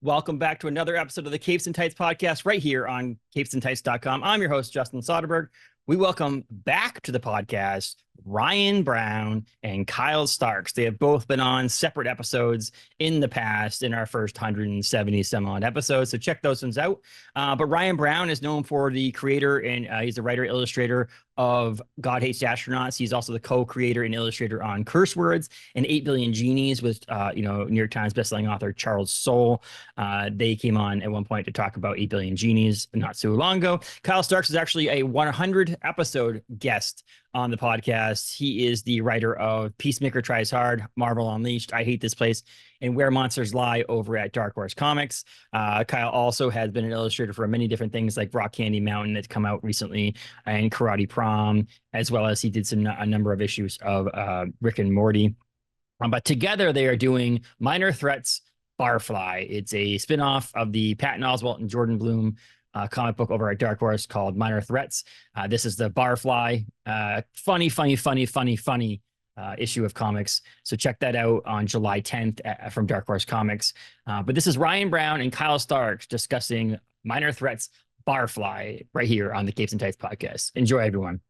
Welcome back to another episode of the Capes and Tights podcast right here on capesandtights.com. I'm your host, Justin Soderberg. We welcome back to the podcast Ryan Browne and Kyle Starks. They have both been on separate episodes in the past in our first 170 some odd episodes. So check those ones out. But Ryan Browne is known for the creator and he's the writer illustrator of God Hates Astronauts. He's also the co-creator and illustrator on Curse Words and 8 Billion Genies with New York Times bestselling author Charles Soule. They came on at one point to talk about 8 Billion Genies not so long ago. Kyle Starks is actually a 100 episode guest on the podcast. He is the writer of Peacemaker Tries Hard, Marvel Unleashed, I Hate This Place, and Where Monsters Lie over at Dark Horse Comics. Kyle also has been an illustrator for many different things like Rock Candy Mountain that's come out recently and Karate Prom, as well as he did a number of issues of Rick and Morty. But together they are doing Minor Threats Barfly. It's a spinoff of the Patton Oswalt and Jordan Bloom comic book over at Dark Horse called Minor Threats. This is the Barfly funny issue of comics. So check that out on July 10th from Dark Horse Comics. But this is Ryan Browne and Kyle Starks discussing Minor Threats Barfly right here on the Capes and Tights podcast. Enjoy, everyone.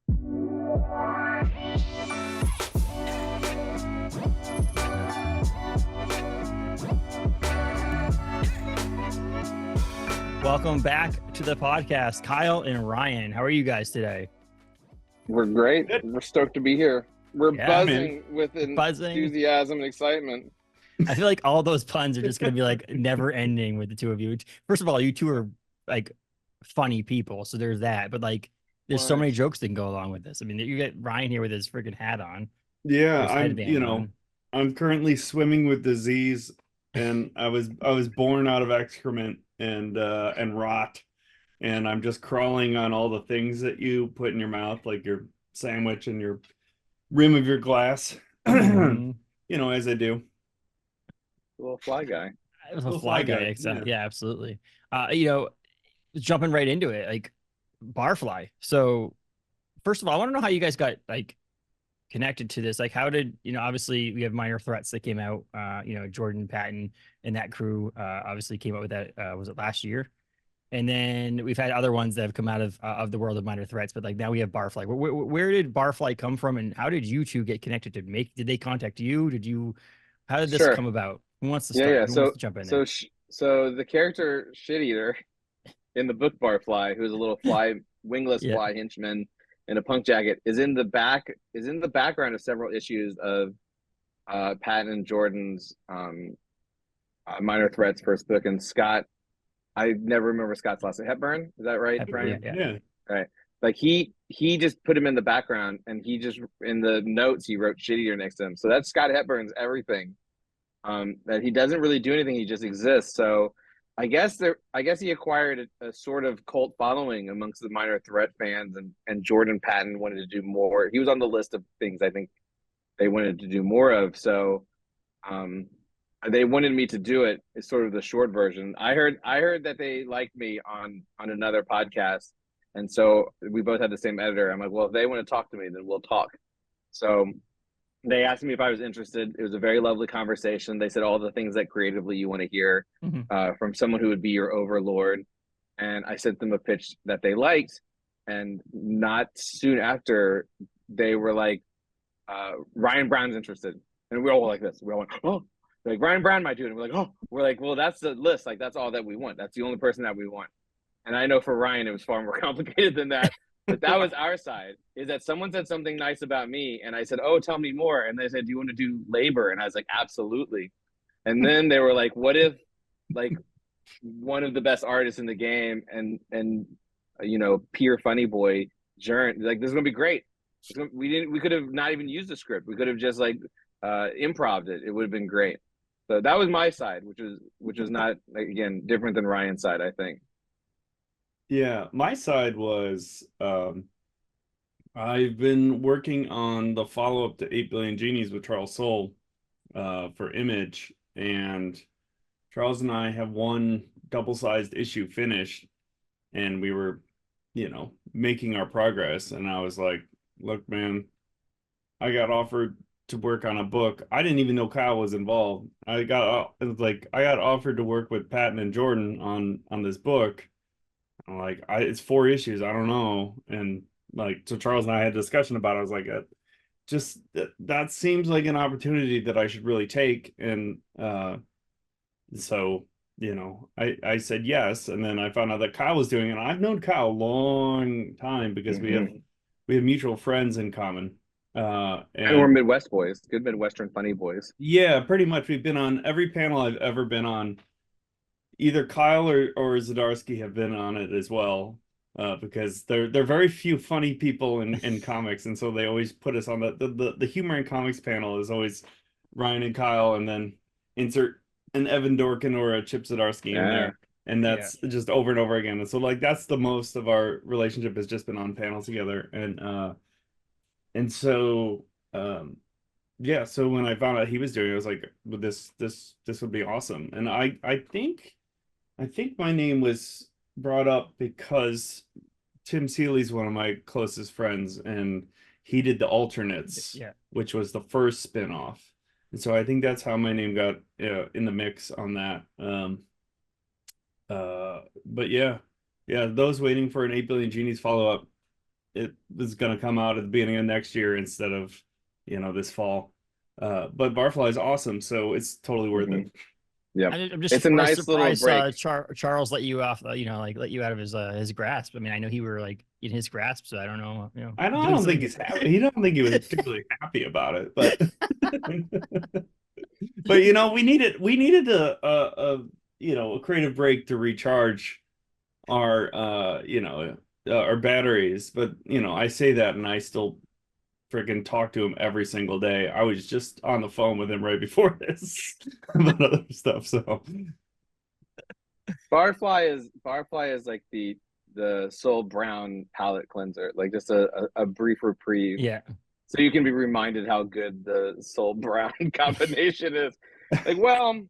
Welcome back to the podcast, Kyle and Ryan. How are you guys today? We're great. We're stoked to be here. We're buzzing with enthusiasm and excitement. I feel like all those puns are just going to be like never ending with the two of you. First of all, you two are like funny people, so there's that. But like, there's so many jokes that can go along with this. I mean, you get Ryan here with his freaking hat on. Yeah, I'm currently swimming with disease, and I was born out of excrement and rot, and I'm just crawling on all the things that you put in your mouth, like your sandwich and your rim of your glass. As I do. A little fly guy. It was a fly guy. Yeah, absolutely. Jumping right into it, like Barfly. So first of all, I want to know how you guys got like connected to this. Like, how did, obviously we have Minor Threats that came out, Jordan Patton and that crew obviously came out with that, was it last year? And then we've had other ones that have come out of the world of Minor Threats, but like now we have Barfly. Where did Barfly come from, and how did you two get connected to did they contact you? How did this come about? Who wants to start? Yeah. Who wants to jump in there? So the character Shit Eater in the book Barfly, who's a little wingless fly henchman in a punk jacket, is in the background of several issues of Patton and Jordan's Minor Threats first book. And Scott, I never remember Scott's last name. Hepburn, is that right, Brian? Yeah. Right. Like he just put him in the background, and he just in the notes he wrote Shit Eater next to him. So that's Scott Hepburn's everything. That he doesn't really do anything; he just exists. So I guess he acquired a sort of cult following amongst the Minor Threat fans, and Jordan Patton wanted to do more. He was on the list of things I think they wanted to do more of. So they wanted me to do it. It's sort of the short version. I heard that they liked me on another podcast, and so we both had the same editor. I'm like, well, if they want to talk to me, then we'll talk. So they asked me if I was interested. It was a very lovely conversation. They said all the things that creatively you want to hear from someone who would be your overlord. And I sent them a pitch that they liked. And not soon after, they were like, Ryan Browne's interested. And we all like this. We all went, oh, like Ryan Browne might do it. And we're like, oh, well, that's the list. Like, that's all that we want. That's the only person that we want. And I know for Ryan, it was far more complicated than that. But that was our side, is that someone said something nice about me, and I said, oh, tell me more. And they said, do you want to do labor? And I was like, absolutely. And then they were like, what if, like, one of the best artists in the game and peer funny boy, Jern, like, this is going to be great. We could have not even used the script. We could have just, like, improv'd it. It would have been great. So that was my side, which was not, like, again, different than Ryan's side, I think. Yeah, my side was I've been working on the follow-up to 8 Billion Genies with Charles Soule for Image, and Charles and I have one double-sized issue finished, and we were, making our progress, and I was like, look, man, I got offered to work on a book. I didn't even know Kyle was involved. I got offered to work with Patton and Jordan on this book. I'm like, it's 4 issues. I don't know. And like, so Charles and I had a discussion about it. I was like, just that seems like an opportunity that I should really take. And so, I said yes. And then I found out that Kyle was doing it. And I've known Kyle a long time because we have mutual friends in common. And we're Midwest boys, good Midwestern funny boys. Yeah, pretty much. We've been on every panel I've ever been on. Either Kyle or Zdarsky have been on it as well, because they're very few funny people in comics, and so they always put us on the humor in comics panel is always Ryan and Kyle, and then insert an Evan Dorkin or a Chip Zdarsky in there, and that's just over and over again. And so like that's the most of our relationship has just been on panels together, and so yeah. So when I found out he was doing it, I was like, well, this would be awesome, and I think my name was brought up because Tim Seeley's one of my closest friends, and he did the Alternates, which was the first spin-off. And so I think that's how my name got in the mix on that. But yeah, those waiting for an 8 Billion Genies follow-up, it was going to come out at the beginning of next year instead of, this fall. But Barfly is awesome, so it's totally worth it. Yeah, I'm just it's a nice surprised, little break. Charles let you off, let you out of his grasp. I mean, I know he were like in his grasp, so I don't know. I don't think he's happy. He don't think he was particularly happy about it, but but we needed a creative break to recharge our our batteries. But I say that, and I still freaking talk to him every single day. I was just on the phone with him right before this about other stuff. So Barfly is like the Soul Browne palette cleanser, like just a brief reprieve. Yeah. So you can be reminded how good the Soul Browne combination is. Like, well,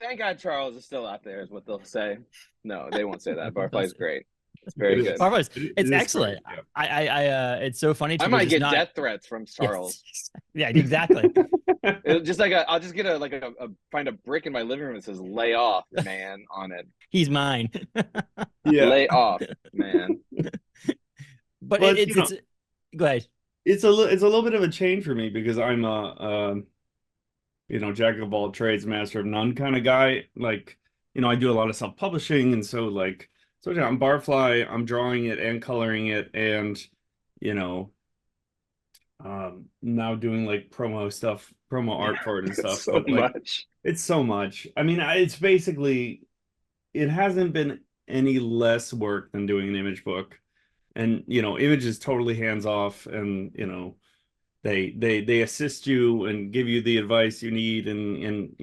thank God Charles is still out there, is what they'll say. No, they won't say that. Barfly is great. It's very good. It's excellent. Great, yeah. It's so funny. I might get death threats from Charles. Yeah, exactly. It's just like I'll just get find a brick in my living room that says "Lay off, man" on it. He's mine. Yeah, lay off, man. But it's go ahead. It's a little bit of a change for me because I'm a jack of all trades, master of none kind of guy. Like, I do a lot of self-publishing, and so like. So on Barfly, I'm drawing it and coloring it, and now doing like promo art for it and stuff. So much. It's so much. I mean, it's basically, it hasn't been any less work than doing an image book, and Image is totally hands off, and they assist you and give you the advice you need, and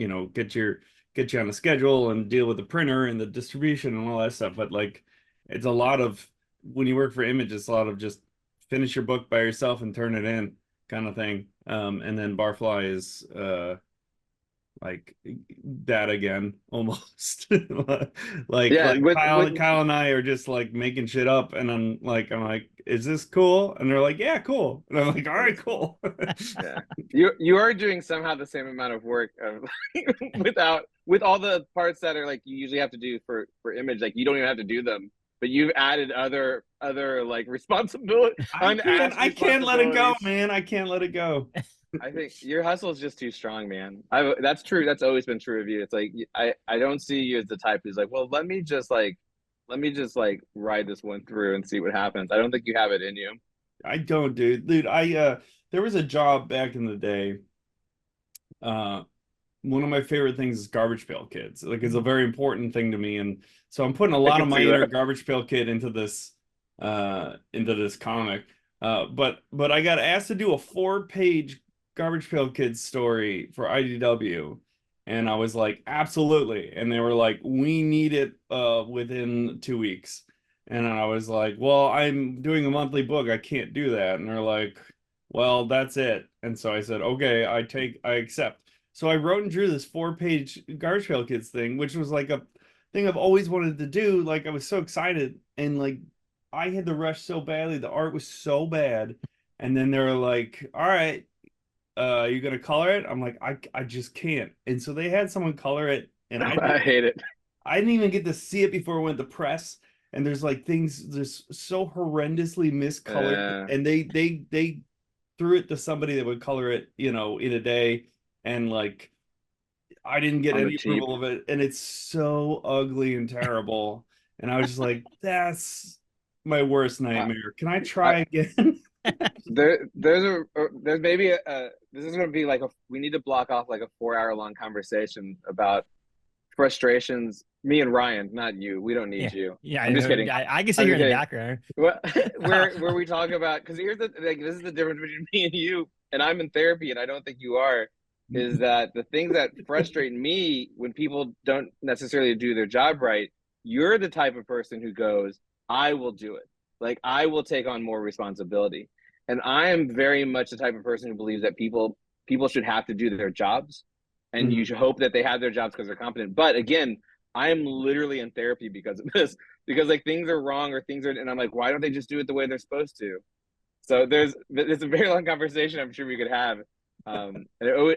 get you on a schedule and deal with the printer and the distribution and all that stuff. But like, it's a lot of, when you work for Image, it's a lot of just finish your book by yourself and turn it in kind of thing. And then Barfly is like that again, almost. like Kyle and I are just like making shit up, and I'm like, is this cool? And they're like, yeah, cool. And I'm like, all right, cool. Yeah, you are doing somehow the same amount of work with all the parts that are like you usually have to do for Image. Like, you don't even have to do them, but you've added other like responsibility. I can't let it go, man. I can't let it go. I think your hustle is just too strong, man. That's true. That's always been true of you. It's like I don't see you as the type who's like, well, let me just ride this one through and see what happens. I don't think you have it in you. I don't, dude. There was a job back in the day. One of my favorite things is Garbage Pail Kids. Like, it's a very important thing to me, and so I'm putting a lot of my inner Garbage Pail Kid into this comic. But I got asked to do a 4-page Garbage Pail Kids story for IDW, and I was like, absolutely. And they were like, we need it within 2 weeks. And I was like, well, I'm doing a monthly book, I can't do that. And they're like, well, that's it. And so I said, okay, I accept. So I wrote and drew this 4-page Garbage Pail Kids thing, which was like a thing I've always wanted to do. Like, I was so excited, and like, I had to rush so badly. The art was so bad. And then they were like, all right, you gonna color it? I'm like, I just can't. And so they had someone color it, and I hate it. I didn't even get to see it before it went to press. And there's like things just so horrendously miscolored, and they threw it to somebody that would color it, in a day, and like I didn't get any approval of it, and it's so ugly and terrible. And I was just like, that's my worst nightmare. Can I try again? There's maybe this is going to be like we need to block off like a 4-hour long conversation about frustrations. Me and Ryan, not you. We don't need you. Yeah, I'm just kidding. I can sit here in the background. Where we talk about, because here's this is the difference between me and you, and I'm in therapy, and I don't think you are. Is that the things that frustrate me when people don't necessarily do their job right? You're the type of person who goes, I will do it. Like, I will take on more responsibility. And I am very much the type of person who believes that people should have to do their jobs. And you should hope that they have their jobs because they're competent. But again, I am literally in therapy because of this. Because like things are wrong or things are, and I'm like, why don't they just do it the way they're supposed to? So it's a very long conversation I'm sure we could have. And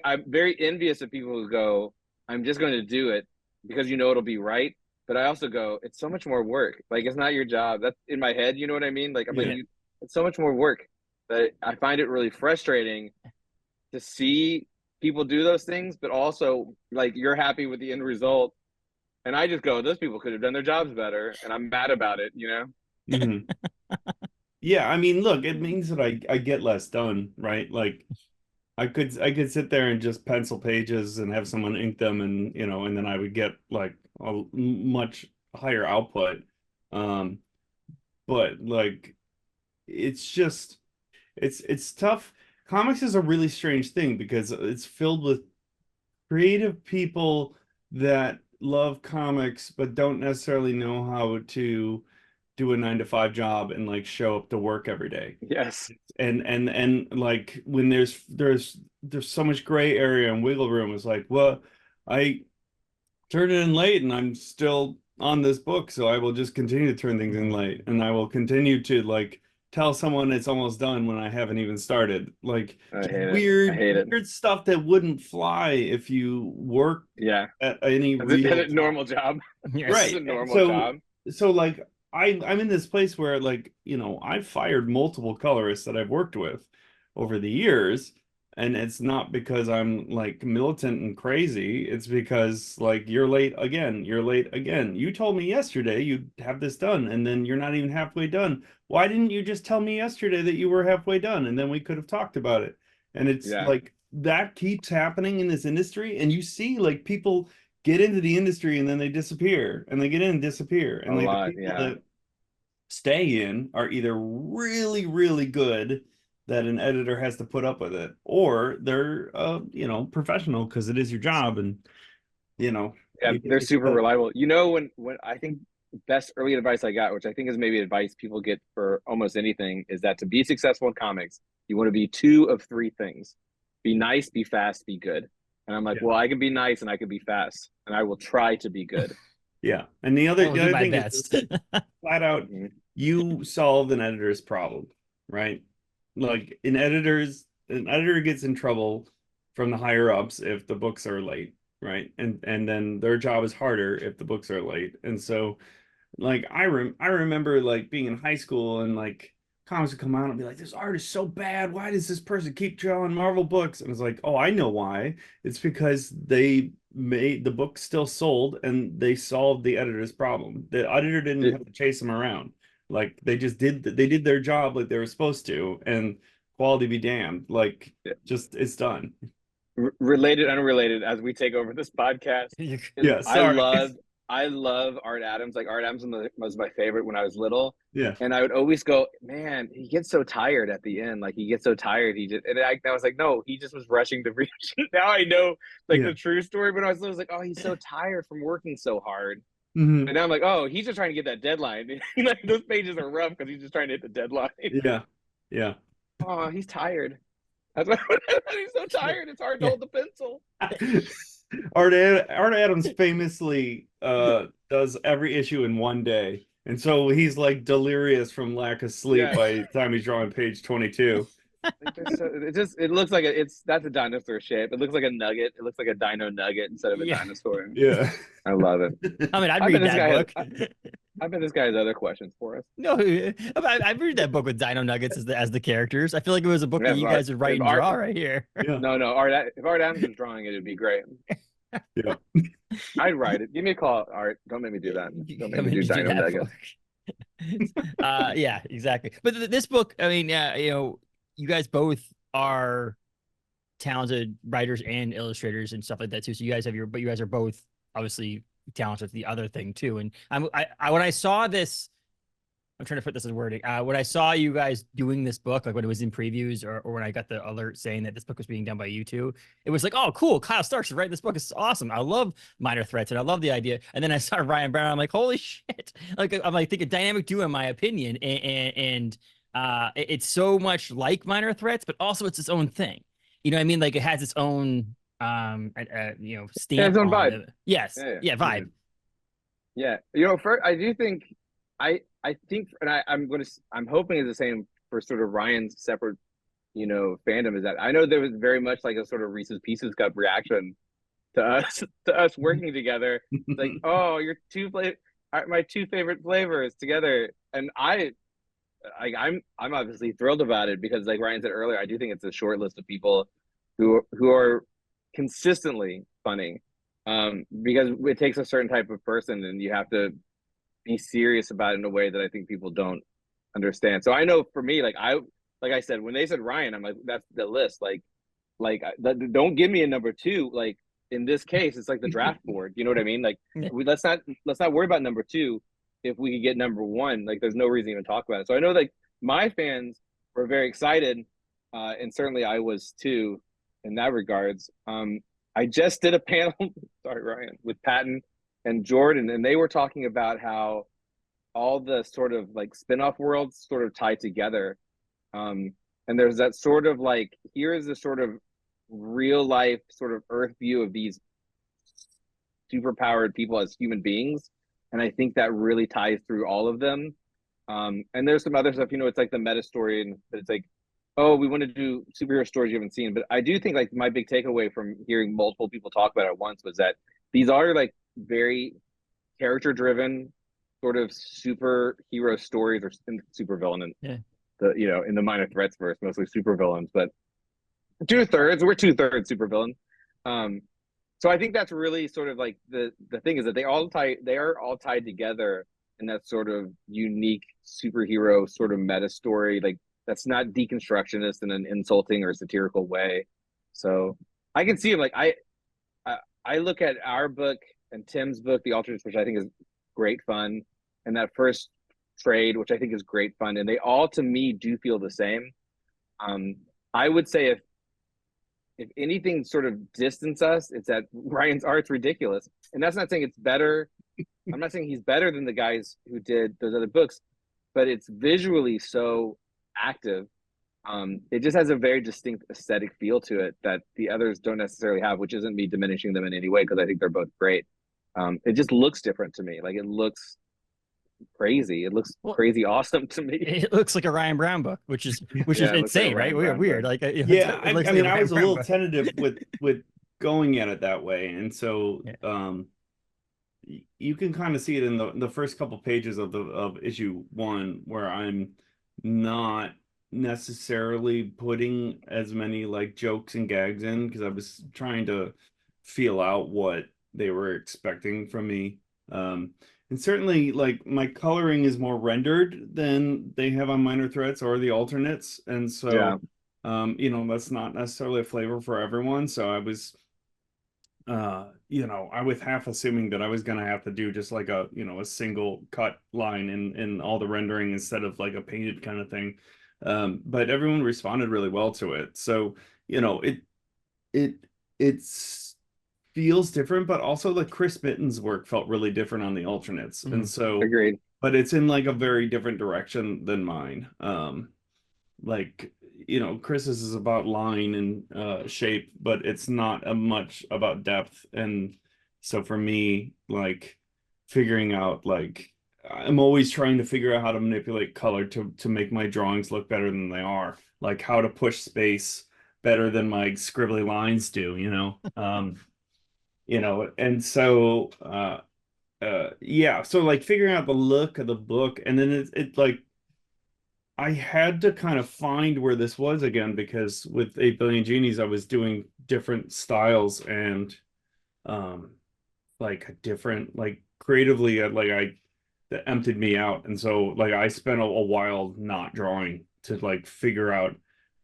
I'm very envious of people who go, I'm just going to do it because it'll be right. But I also go, it's so much more work. Like, it's not your job. That's in my head. You know what I mean? Like, it's so much more work. But I find it really frustrating to see people do those things, but also like you're happy with the end result. And I just go, those people could have done their jobs better. And I'm mad about it, Mm-hmm. Yeah, I mean, look, it means that I get less done, right? Like I could sit there and just pencil pages and have someone ink them, and and then I would get like a much higher output. But like it's just it's tough. Comics is a really strange thing because it's filled with creative people that love comics but don't necessarily know how to do a 9 to 5 job and like show up to work every day. Yes. And like when there's so much gray area and wiggle room, it's like, well, I turned it in late and I'm still on this book, so I will just continue to turn things in late, and I will continue to like tell someone it's almost done when I haven't even started. Like weird stuff that wouldn't fly if you work at any real normal job. Right. A normal job. So like I'm in this place where like, I've fired multiple colorists that I've worked with over the years, and it's not because I'm like militant and crazy. It's because like you're late again. You told me yesterday you'd have this done, and then you're not even halfway done. Why didn't you just tell me yesterday that you were halfway done, and then we could have talked about it? And it's like that keeps happening in this industry, and you see like people get into the industry and then they disappear, and they get in and disappear, and like the people that stay in are either really, really good that an editor has to put up with it, or they're professional because it is your job, and they're super reliable. When I think the best early advice I got, which I think is maybe advice people get for almost anything, is that to be successful in comics, you want to be 2 of 3 things: be nice, be fast, be good. And I'm like, well, I can be nice and I can be fast, and I will try to be good. Yeah. And the other thing is flat out, you solved an editor's problem, right? Like an editor gets in trouble from the higher ups if the books are late, right? And then their job is harder if the books are late. And so like I remember like being in high school, and like comics would come out and be like, this art is so bad, why does this person keep drawing Marvel books? And it's like, oh, I know why. It's because they made the book still sold, and they solved the editor's problem. The editor didn't have to chase them around. Like they just did their job like they were supposed to, and quality be damned. Like just it's done. Related, unrelated, as we take over this podcast. Yeah, sorry. I love Art Adams. Like Art Adams was my favorite when I was little. Yeah. And I would always go, man, he gets so tired at the end. Like he gets so tired. I was like, no, he just was rushing to reach. Now I know the true story. But I was like, oh, he's so tired from working so hard. Mm-hmm. And now I'm like, oh, he's just trying to get that deadline. Like those pages are rough because he's just trying to hit the deadline. Yeah. Oh, he's tired. That's why he's so tired. It's hard to hold the pencil. Art Adams famously does every issue in one day, and so he's like delirious from lack of sleep by the time he's drawing page 22. Like it looks like that's a dinosaur shape. It looks like a nugget. It looks like a dino nugget instead of a Yeah. dinosaur. Yeah. I love it. I mean, I'd I bet read this that guy book. I bet this guy has other questions for us. No, I'd read that book with Dino Nuggets as the characters. I feel like it was a book Yeah, that you guys would write and draw right here. Yeah. No, if Art Adams was drawing it, it'd be great. Yeah. I'd write it. Give me a call, Art. Don't make me do that. Don't make me do Dino Nuggets. Yeah, exactly. But this book, I mean, yeah, you guys both are talented writers and illustrators and stuff like that too. So you guys are both obviously talented at the other thing too. And when I saw this, I'm trying to put this as wording. When I saw you guys doing this book, like when it was in previews or when I got the alert saying that this book was being done by you two, it was like, oh, cool. Kyle Starks is writing this book. It's awesome. I love Minor Threats and I love the idea. And then I saw Ryan Browne. I'm like, holy shit. Like, I'm like thinking dynamic duo in my opinion. And it's so much like Minor Threats, but also it's its own thing. You know what I mean? Like it has its own, stamp. Yeah, its own vibe. Yes. Yeah, vibe. Yeah. I do think, I think, and I'm hoping it's the same for sort of Ryan's separate, fandom, is that I know there was very much like a sort of Reese's Pieces cup reaction to us working together. It's like, oh, my two favorite flavors together. And I'm obviously thrilled about it because like Ryan said earlier, I do think it's a short list of people who are consistently funny. Because it takes a certain type of person and you have to be serious about it in a way that I think people don't understand. So I know for me, like I said, when they said Ryan, I'm like, that's the list. Don't give me a number two. Like in this case, it's like the draft board. You know what I mean? Like let's not worry about number two. If we could get number one, like there's no reason to even talk about it. So I know like my fans were very excited, and certainly I was too in that regards. I just did a panel, sorry Ryan, with Patton and Jordan, and they were talking about how all the sort of like spin-off worlds sort of tie together. And there's that sort of like, here is the sort of real life sort of earth view of these superpowered people as human beings. And I think that really ties through all of them. And there's some other stuff, it's like the meta story, and it's like, oh, we want to do superhero stories you haven't seen. But I do think like my big takeaway from hearing multiple people talk about it at once was that these are like very character driven sort of superhero stories, or supervillain, and in the Minor Threats verse, mostly supervillains, but we're 2/3 supervillain. So I think that's really sort of like the thing is that they are all tied together in that sort of unique superhero sort of meta story, like that's not deconstructionist in an insulting or satirical way. So I can see him like I look at our book and Tim's book, The Alternates, which I think is great fun, and that first trade, which I think is great fun, and they all to me do feel the same. I would say if anything sort of distance us, it's that Ryan's art's ridiculous, and that's not saying it's better. I'm not saying he's better than the guys who did those other books, but it's visually so active. It just has a very distinct aesthetic feel to it that the others don't necessarily have, which isn't me diminishing them in any way because I think they're both great. It just looks different to me. Like it looks crazy. It looks crazy awesome to me. It looks like a Ryan Browne book, which is insane, like right? Weird. Like I mean, I was a little tentative with going at it that way, and so you can kind of see it in the first couple pages of issue 1, where I'm not necessarily putting as many like jokes and gags in because I was trying to feel out what they were expecting from me. And certainly like my coloring is more rendered than they have on Minor Threats or the Alternates, and so that's not necessarily a flavor for everyone. So I was I was half assuming that I was gonna have to do just like a single cut line in all the rendering instead of like a painted kind of thing. But everyone responded really well to it. So it's feels different, but also the Chris Mitten's work felt really different on the Alternates. And so agreed. But it's in like a very different direction than mine. Chris's is about line and shape, but it's not much about depth. And so for me, like figuring out like I'm always trying to figure out how to manipulate color to make my drawings look better than they are, like how to push space better than my scribbly lines do, and so yeah, so like figuring out the look of the book, and then it like I had to kind of find where this was again, because with 8 Billion Genies I was doing different styles and like different, like creatively, that emptied me out. And so like I spent a while not drawing to like figure out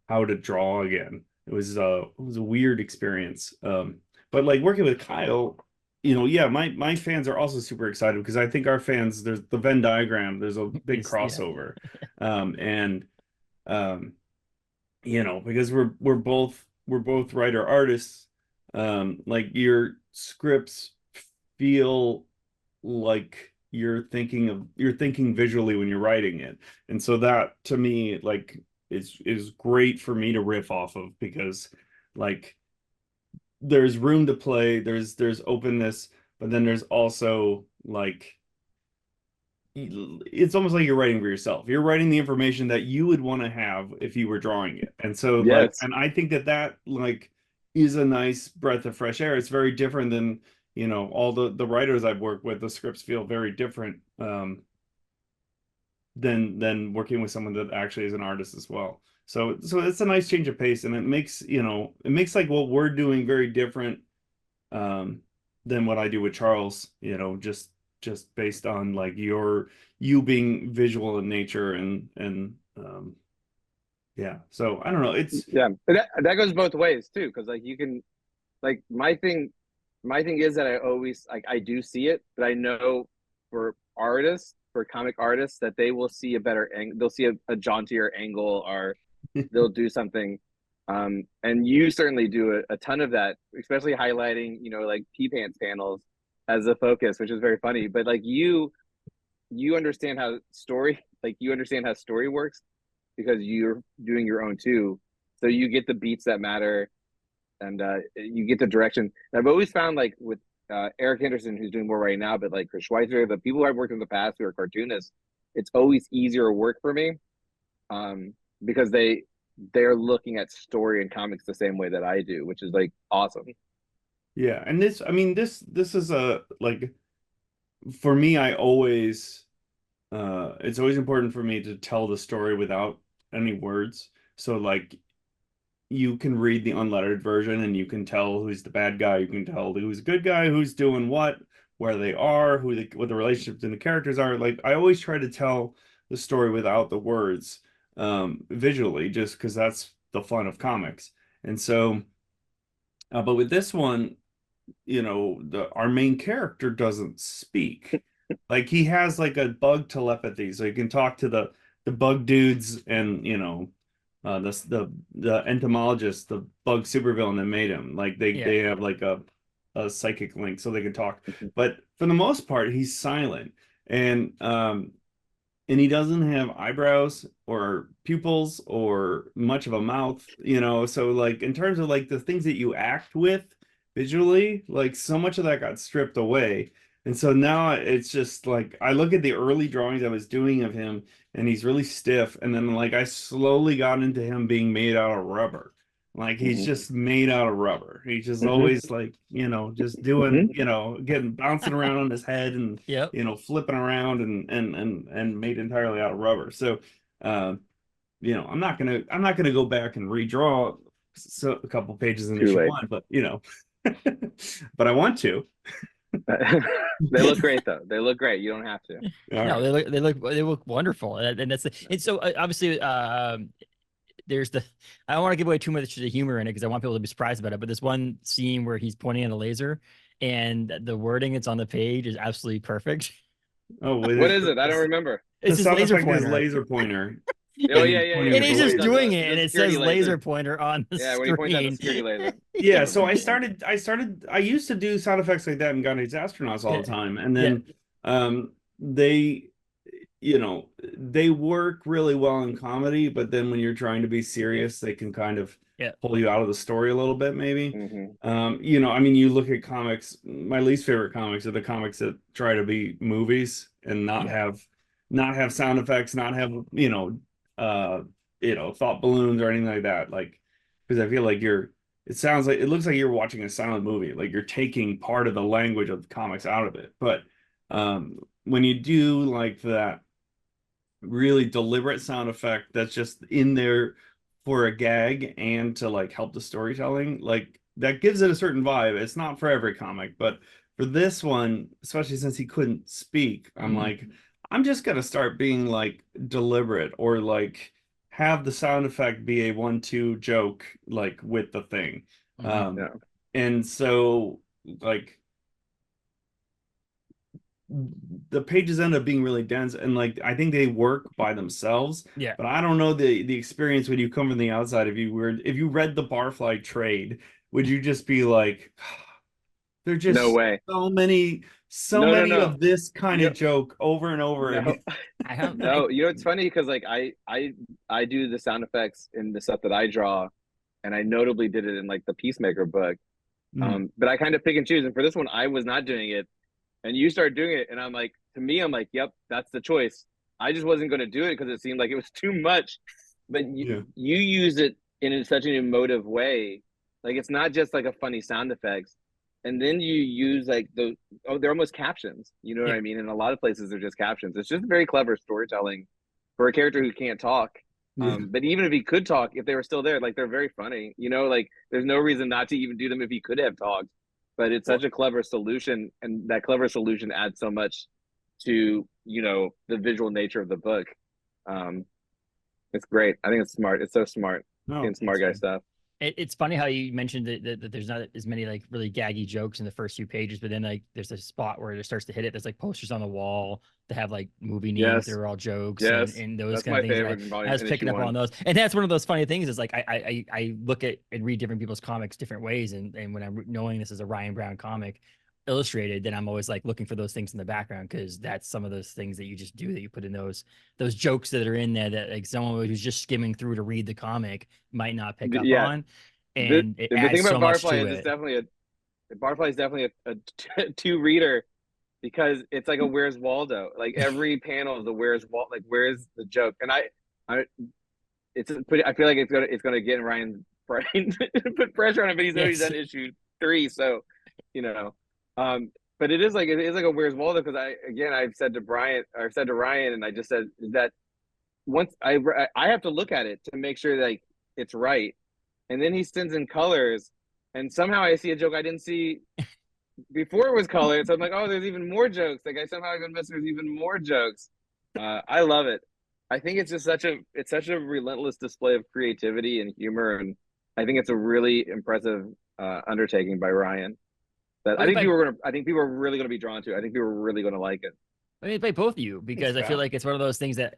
how to draw again. It was a weird experience. But like working with Kyle, yeah, my fans are also super excited, because I think our fans, there's the Venn diagram, there's a big crossover. And because we're both writer artists, like your scripts feel like you're thinking visually when you're writing it. And so that to me like is great for me to riff off of, because like there's room to play, there's openness, but then there's also like it's almost like you're writing for yourself. You're writing the information that you would want to have if you were drawing it. And so like, and I think that like is a nice breath of fresh air. It's very different than, all the writers I've worked with. The scripts feel very different than working with someone that actually is an artist as well. So it's a nice change of pace, and it makes like what we're doing very different than what I do with Charles, just based on like you being visual in nature and yeah. So I don't know. It's that goes both ways too, because like you can, like my thing is that I always like I do see it, but I know for comic artists, that they will see a better angle, they'll see a jauntier angle, or they'll do something. And you certainly do a ton of that, especially highlighting, like P-Pants panels as a focus, which is very funny. But like you understand how story works, because you're doing your own too. So you get the beats that matter, and you get the direction. And I've always found, like with Erica Henderson, who's doing more right now, but like for Schweizer, the people I've worked with in the past who are cartoonists, it's always easier work for me, because they're looking at story and comics the same way that I do, which is like awesome. Yeah, and this is a like, for me, it's always important for me to tell the story without any words. So like you can read the unlettered version and you can tell who's the bad guy, you can tell who's the good guy, who's doing what, where they are, what the relationships and the characters are. Like I always try to tell the story without the words, visually, just because that's the fun of comics. And so but with this one, our main character doesn't speak. Like he has like a bug telepathy, so he can talk to the bug dudes, and the entomologist, the bug supervillain that made him. Like they have like a psychic link, so they can talk. But for the most part, he's silent, and he doesn't have eyebrows or pupils or much of a mouth, so like in terms of like the things that you act with visually, like so much of that got stripped away. And so now it's just like I look at the early drawings I was doing of him, and he's really stiff, and then like I slowly got into him being made out of rubber. Like he's just made out of rubber. He's just always like, just doing, getting bouncing around on his head and flipping around and made entirely out of rubber. So I'm not gonna go back and redraw a couple pages in issue 1, but but I want to. They look great though. They look great. You don't have to. No, they look wonderful, and that's and so obviously there's I don't want to give away too much of the humor in it because I want people to be surprised about it. But there's one scene where he's pointing at a laser, and the wording that's on the page is absolutely perfect. Oh, what is it? I don't remember. It's his laser pointer. Laser pointer. Oh yeah. And he's just doing it, and it says laser pointer on the screen. Yeah, when he points out the security laser. Yeah, so I used to do sound effects like that in Gun Age Astronauts all the time, and then they work really well in comedy, but then when you're trying to be serious, they can kind of pull you out of the story a little bit, maybe. I mean, you look at comics, my least favorite comics are the comics that try to be movies and not have sound effects, not have, thought balloons or anything like that. Like, because I feel like it looks like you're watching a silent movie, like you're taking part of the language of the comics out of it. But when you do like that really deliberate sound effect that's just in there for a gag and to like help the storytelling, like that gives it a certain vibe. It's not for every comic, but for this one, especially since he couldn't speak, I'm like, I'm just gonna start being like deliberate, or like have the sound effect be a 1-2 joke like with the thing. And so like the pages end up being really dense, and like I think they work by themselves. But I don't know the experience when you come from the outside. If you read the Barfly trade, would you just be like, there are just no way. so many of this kind of joke over and over. No, it's funny because like I do the sound effects in the stuff that I draw, and I notably did it in like the Peacemaker book. But I kind of pick and choose, and for this one I was not doing it, and you started doing it, and I'm like, yep, that's the choice. I just wasn't going to do it because it seemed like it was too much. But you use it in such an emotive way, like it's not just like a funny sound effects. And then you use like they're almost captions, you know what I mean? In a lot of places they're just captions. It's just very clever storytelling for a character who can't talk. But even if he could talk, if they were still there, like they're very funny, like there's no reason not to even do them if he could have talked. But it's such a clever solution, and that clever solution adds so much to, the visual nature of the book. It's great. I think it's smart. It's so smart. And smart guy stuff. It's funny how you mentioned that there's not as many like really gaggy jokes in the first few pages, but then like there's a spot where it starts to hit it. There's like posters on the wall that have like movie names. They're all jokes and those kind of things. I was picking up on those, and that's one of those funny things is like I look at and read different people's comics different ways, and when I'm knowing this is a Ryan Browne comic illustrated, then I'm always like looking for those things in the background, because that's some of those things that you just do, that you put in those jokes that are in there that like someone who's just skimming through to read the comic might not pick up on. And the thing about Barfly is Barfly is definitely a two reader, because it's like a Where's Waldo. Like every panel is a where's the joke, and I feel like it's gonna get in Ryan's brain, put pressure on him, but he's already done issue 3, so but it is like a Where's Waldo, because I've said to Ryan, and I just said that once I have to look at it to make sure like it's right, and then he sends in colors, and somehow I see a joke I didn't see before it was colored, so I'm like, oh, there's even more jokes. Like I somehow even missed there's even more jokes. I love it. I think it's just such a relentless display of creativity and humor, and I think it's a really impressive undertaking by Ryan. That I think people are really going to be drawn to. I think people are really going to like it. I mean, by both of you, because I feel like it's one of those things that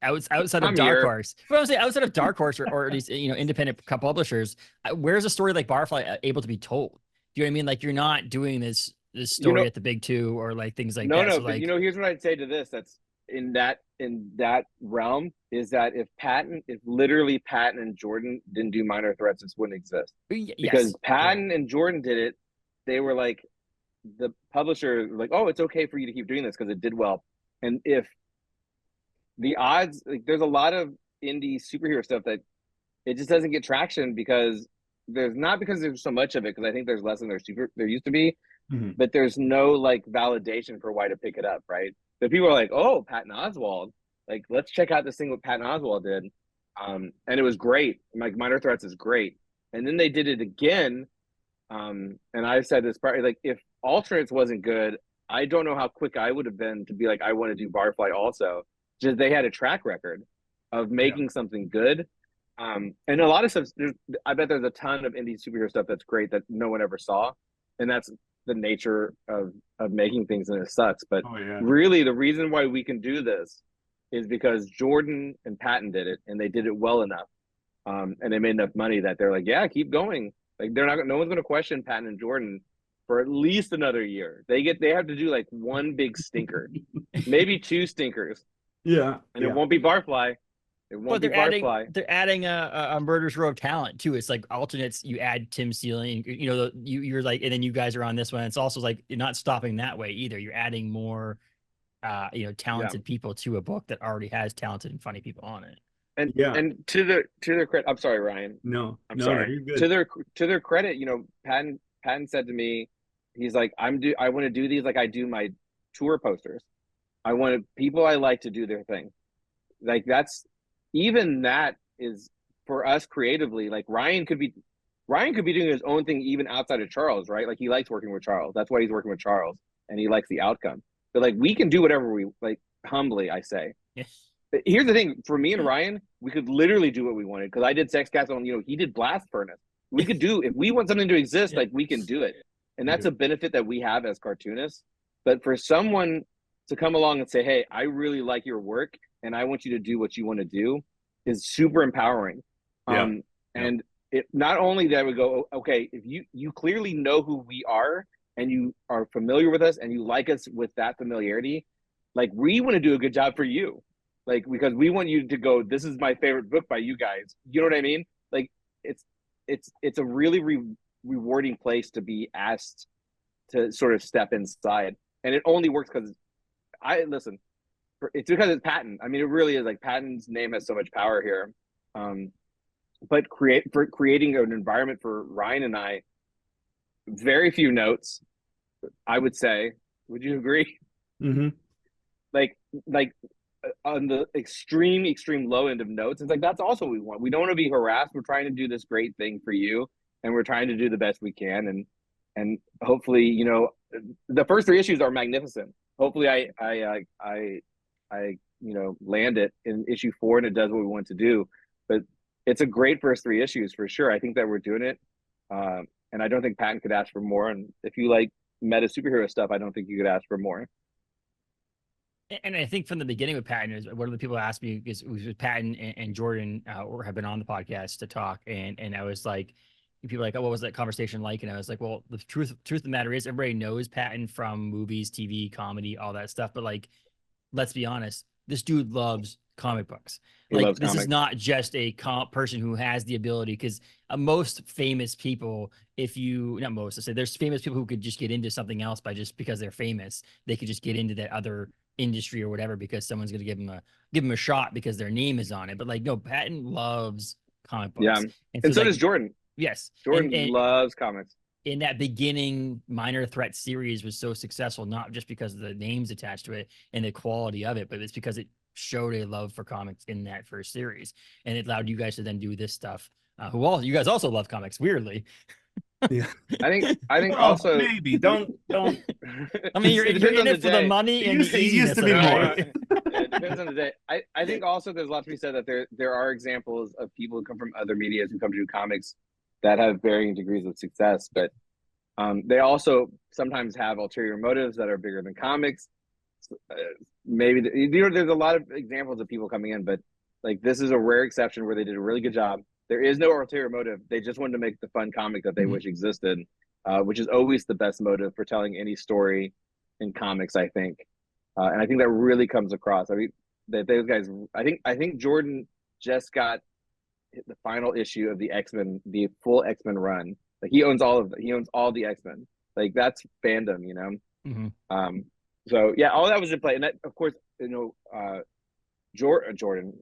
outside of Dark Horse, but I would say outside of Dark Horse or at least independent publishers, where's a story like Barfly able to be told? Do you know what I mean? Like you're not doing this story at the big two or like things like that. No, so but here's what I'd say to this. That's in that realm, is that if literally Patton and Jordan didn't do Minor Threats, this wouldn't exist. Because Patton and Jordan did it. They were like, the publisher like, oh, it's okay for you to keep doing this because it did well. And if the odds, like there's a lot of indie superhero stuff that it just doesn't get traction because there's so much of it, because I think there's less than there used to be, but there's no like validation for why to pick it up, right? So people are like, oh, Patton Oswalt, like let's check out this thing what Patton Oswalt did, and it was great. Like Minor Threats is great, and then they did it again. And I've said this part, like if Alternates wasn't good, I don't know how quick I would have been to be like, I want to do Barfly also. Just they had a track record of making something good. And a lot of stuff, I bet there's a ton of indie superhero stuff that's great that no one ever saw. And that's the nature of making things, and it sucks. But really the reason why we can do this is because Jordan and Patton did it, and they did it well enough. And they made enough money that they're like, yeah, keep going. Like no one's going to question Patton and Jordan for at least another year. They have to do like one big stinker, maybe 2 stinkers, Yeah. And it won't be Barfly. It won't be Barfly. They're adding a murder's row of talent too. It's like alternates. You add Tim Seeley, you know, you're like, and then you guys are on this one. It's also like you're not stopping that way either. You're adding more, you know, talented people to a book that already has talented and funny people on it. And to their credit, I'm sorry, Ryan. No, I'm sorry. You're good. To their credit, you know, Patton said to me, he's like, I want to do these like I do my tour posters. I want people I like to do their thing. Like that is for us creatively. Like Ryan could be doing his own thing even outside of Charles, right? Like he likes working with Charles. That's why he's working with Charles, and he likes the outcome. But like we can do whatever we like. Humbly, I say. Yes. But here's the thing: for me and Ryan, we could literally do what we wanted because I did Sexcastle, and you know he did Blast Furnace. We could do if we want something to exist, like we can do it, and that's a benefit that we have as cartoonists. But for someone to come along and say, "Hey, I really like your work, and I want you to do what you want to do," is super empowering. And it not only that we go, okay, if you clearly know who we are and you are familiar with us and you like us with that familiarity, like we want to do a good job for you, like because we want you to go, this is my favorite book by you guys. You know what I mean? Like it's a really rewarding place to be asked to sort of step inside, and it only works because it's because it's Patton. I mean, it really is like Patton's name has so much power here. But creating an environment for Ryan and I, very few notes, I would say. Would you agree? Mm-hmm. Like on the extreme low end of notes, it's like that's also what we want. We don't want to be harassed. We're trying to do this great thing for you, and we're trying to do the best we can. And hopefully, you know, the first 3 issues are magnificent. Hopefully, I you know land it in issue 4 and it does what we want to do. But it's a great first 3 issues for sure. I think that we're doing it, and I don't think Patton could ask for more. And if you like meta superhero stuff, I don't think you could ask for more. And I think from the beginning with Patton, is one of the people asked me because it was with Patton and Jordan have been on the podcast to talk, and I was like, people were like, oh, what was that conversation like? And I was like, well, the truth of the matter is, everybody knows Patton from movies, TV, comedy, all that stuff. But like, let's be honest, this dude loves comic books. Like this is not just a person who has the ability, because most famous people, not most, I say there's famous people who could just get into something else because they're famous. They could just get into that other industry or whatever because someone's going to give them a shot because their name is on it. But like, no, Patton loves comic books. Yeah, and so does Jordan. Yes, Jordan loves comics. In that beginning Minor Threat series was so successful, not just because of the names attached to it and the quality of it, but it's because it showed a love for comics in that first series, and it allowed you guys to then do this stuff. You guys also love comics, weirdly. Yeah, I think also maybe don't. I mean, you're in it for the money, and it used to be more. It depends on the day. I think also there's a lot to be said that there are examples of people who come from other medias who come to do comics that have varying degrees of success, but they also sometimes have ulterior motives that are bigger than comics. Maybe there's a lot of examples of people coming in, but like this is a rare exception where they did a really good job. There is no ulterior motive. They just wanted to make the fun comic that they wish existed, which is always the best motive for telling any story in comics, I think. And I think that really comes across. I mean, those guys. I think Jordan just got the final issue of the X-Men, the full X-Men run. Like he owns all the X-Men. Like that's fandom, you know. Mm-hmm. So yeah, all that was in play, and that, of course, you know, Jordan,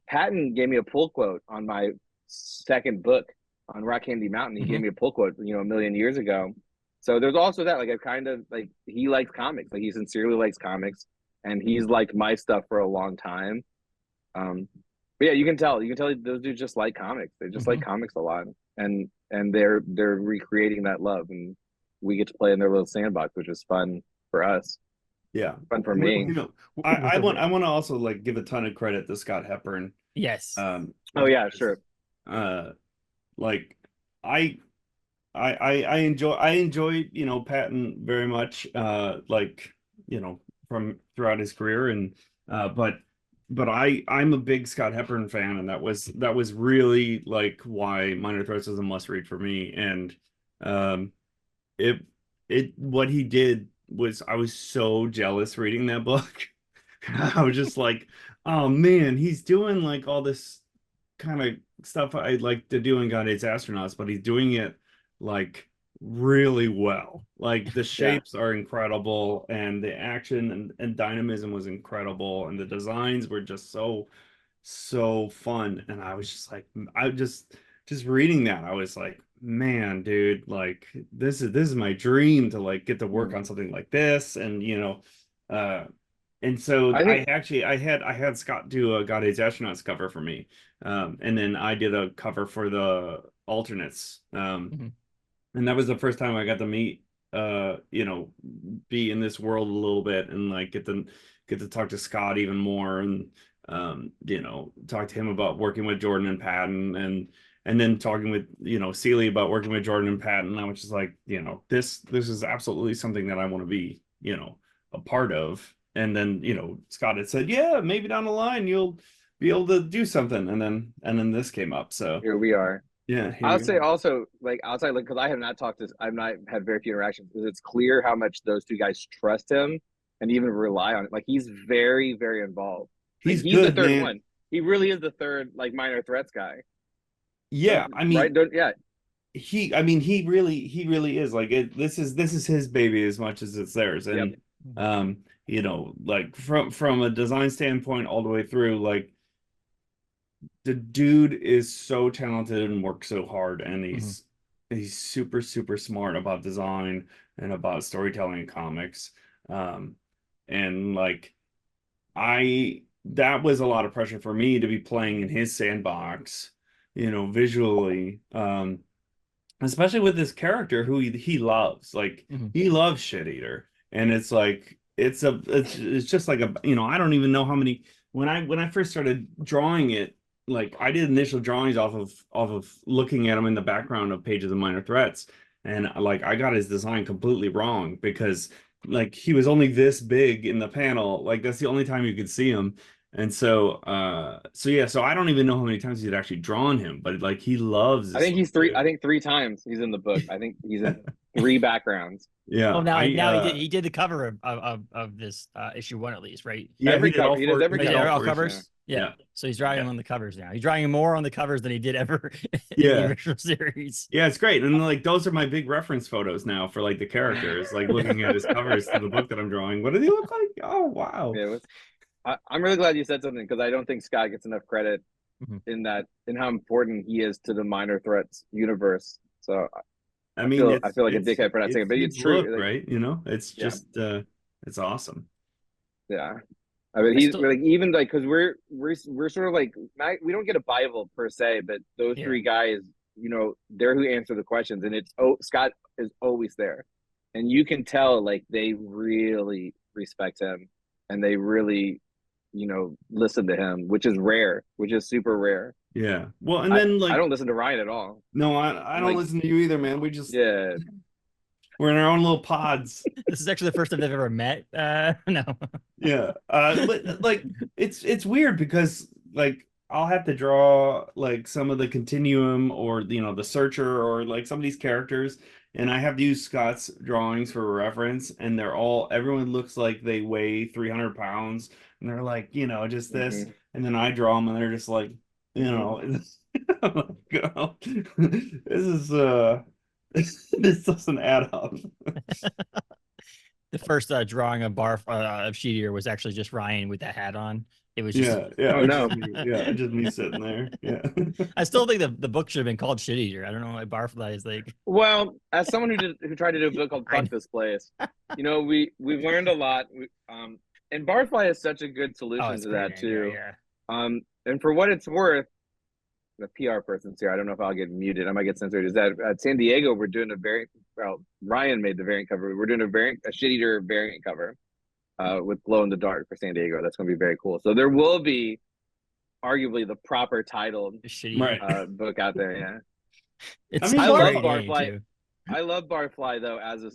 Patton gave me a pull quote on my second book on Rock Candy Mountain. He gave me a pull quote, you know, 1,000,000 years ago. So there's also that, like, I kind of like he likes comics, like he sincerely likes comics, and he's liked my stuff for a long time. But yeah, you can tell those dudes just like comics. They just like comics a lot, and they're recreating that love, and we get to play in their little sandbox, which is fun for us. Yeah, fun for me. You know, I want to also like give a ton of credit to Scott Hepburn. Yes. Oh yeah, sure. Like I enjoy you know Patton very much. Like you know from throughout his career, and but I'm a big Scott Hepburn fan, and that was really like why Minor Threats was a must read for me. And what he did was, I was so jealous reading that book I was just like, oh man, he's doing like all this kind of stuff I'd like to do in God Hates Astronauts, but he's doing it like really well. Like the shapes are incredible, and the action and dynamism was incredible, and the designs were just so fun. And I was just like, I just reading that, I was like, man, dude, like this is my dream to like get to work on something like this. And and so I had Scott do a God Hates Astronauts cover for me. And then I did a cover for the alternates. And that was the first time I got to meet be in this world a little bit, and like get to talk to Scott even more, and talk to him about working with Jordan and Patton, and then talking with Seeley about working with Jordan and Patton. I was just like, this is absolutely something that I want to be a part of. And then Scott had said, yeah, maybe down the line you'll be able to do something, and then this came up, so here we are. Yeah, I'll say also, like, outside, like, because I've not had very few interactions, because it's clear how much those two guys trust him and even rely on it. Like, he's very, very involved. He's good, the third one. He really is the third, like, minor threats guy. Yeah, I mean, right? He really is. Like, this is his baby as much as it's theirs. And like from a design standpoint all the way through, like, the dude is so talented and works so hard, and he's super, super smart about design and about storytelling in comics. And like, that was a lot of pressure for me to be playing in his sandbox, visually, especially with this character who he loves. Like, he loves Shit Eater, and it's like it's just like I don't even know how many, when I first started drawing it, like, I did initial drawings off of looking at him in the background of Pages of Minor Threats, and like, I got his design completely wrong, because like, he was only this big in the panel. Like, that's the only time you could see him. And so I don't even know how many times he'd actually drawn him, but like, he loves this. I think three times he's in the book. I think he's in 3 backgrounds. Yeah. Oh, now he did the cover of this issue 1, at least, right? Yeah, every cover. He does every cover. All covers. Yeah. So he's drawing on the covers now. He's drawing more on the covers than he did ever in the original series. Yeah, it's great. And like, those are my big reference photos now for like the characters, like looking at his covers to the book that I'm drawing. What do they look like? Oh, wow. Yeah, I'm really glad you said something, because I don't think Scott gets enough credit in how important he is to the Minor Threats universe. So I feel like a dickhead for not saying it, but it's true, look, right? It's just it's awesome. Yeah, I mean, he's like, even like, because we're sort of like, we don't get a Bible per se, but those 3 guys, they're who answer the questions, and Scott is always there, and you can tell, like, they really respect him, and they really listen to him, which is super rare. Yeah. Well, and then like, I don't listen to Ryan at all. No, I don't listen to you either, man. We just we're in our own little pods. This is actually the first time they've ever met. No. Yeah. But like, it's weird, because like, I'll have to draw like some of the Continuum, or the Searcher, or like some of these characters, and I have to use Scott's drawings for reference, and everyone looks like they weigh 300 pounds, and they're like, just this, and then I draw them, and they're just like, this is this doesn't add up. The first drawing of Shit Eater was actually just Ryan with that hat on. It was just just me sitting there. Yeah. I still think the book should have been called Shit Eater. I don't know why Barfly is like. Well, as someone who tried to do a book called Fuck This Place, we've learned a lot. And Barfly is such a good solution to that too. Yeah. And for what it's worth, the PR person's here. I don't know if I'll get muted. I might get censored. Is that at San Diego we're doing Ryan made the variant cover. We're doing a Shit Eater variant cover with Glow in the Dark for San Diego. That's going to be very cool. So there will be arguably the proper titled book out there. Yeah. I love Barfly. I love Barfly though as a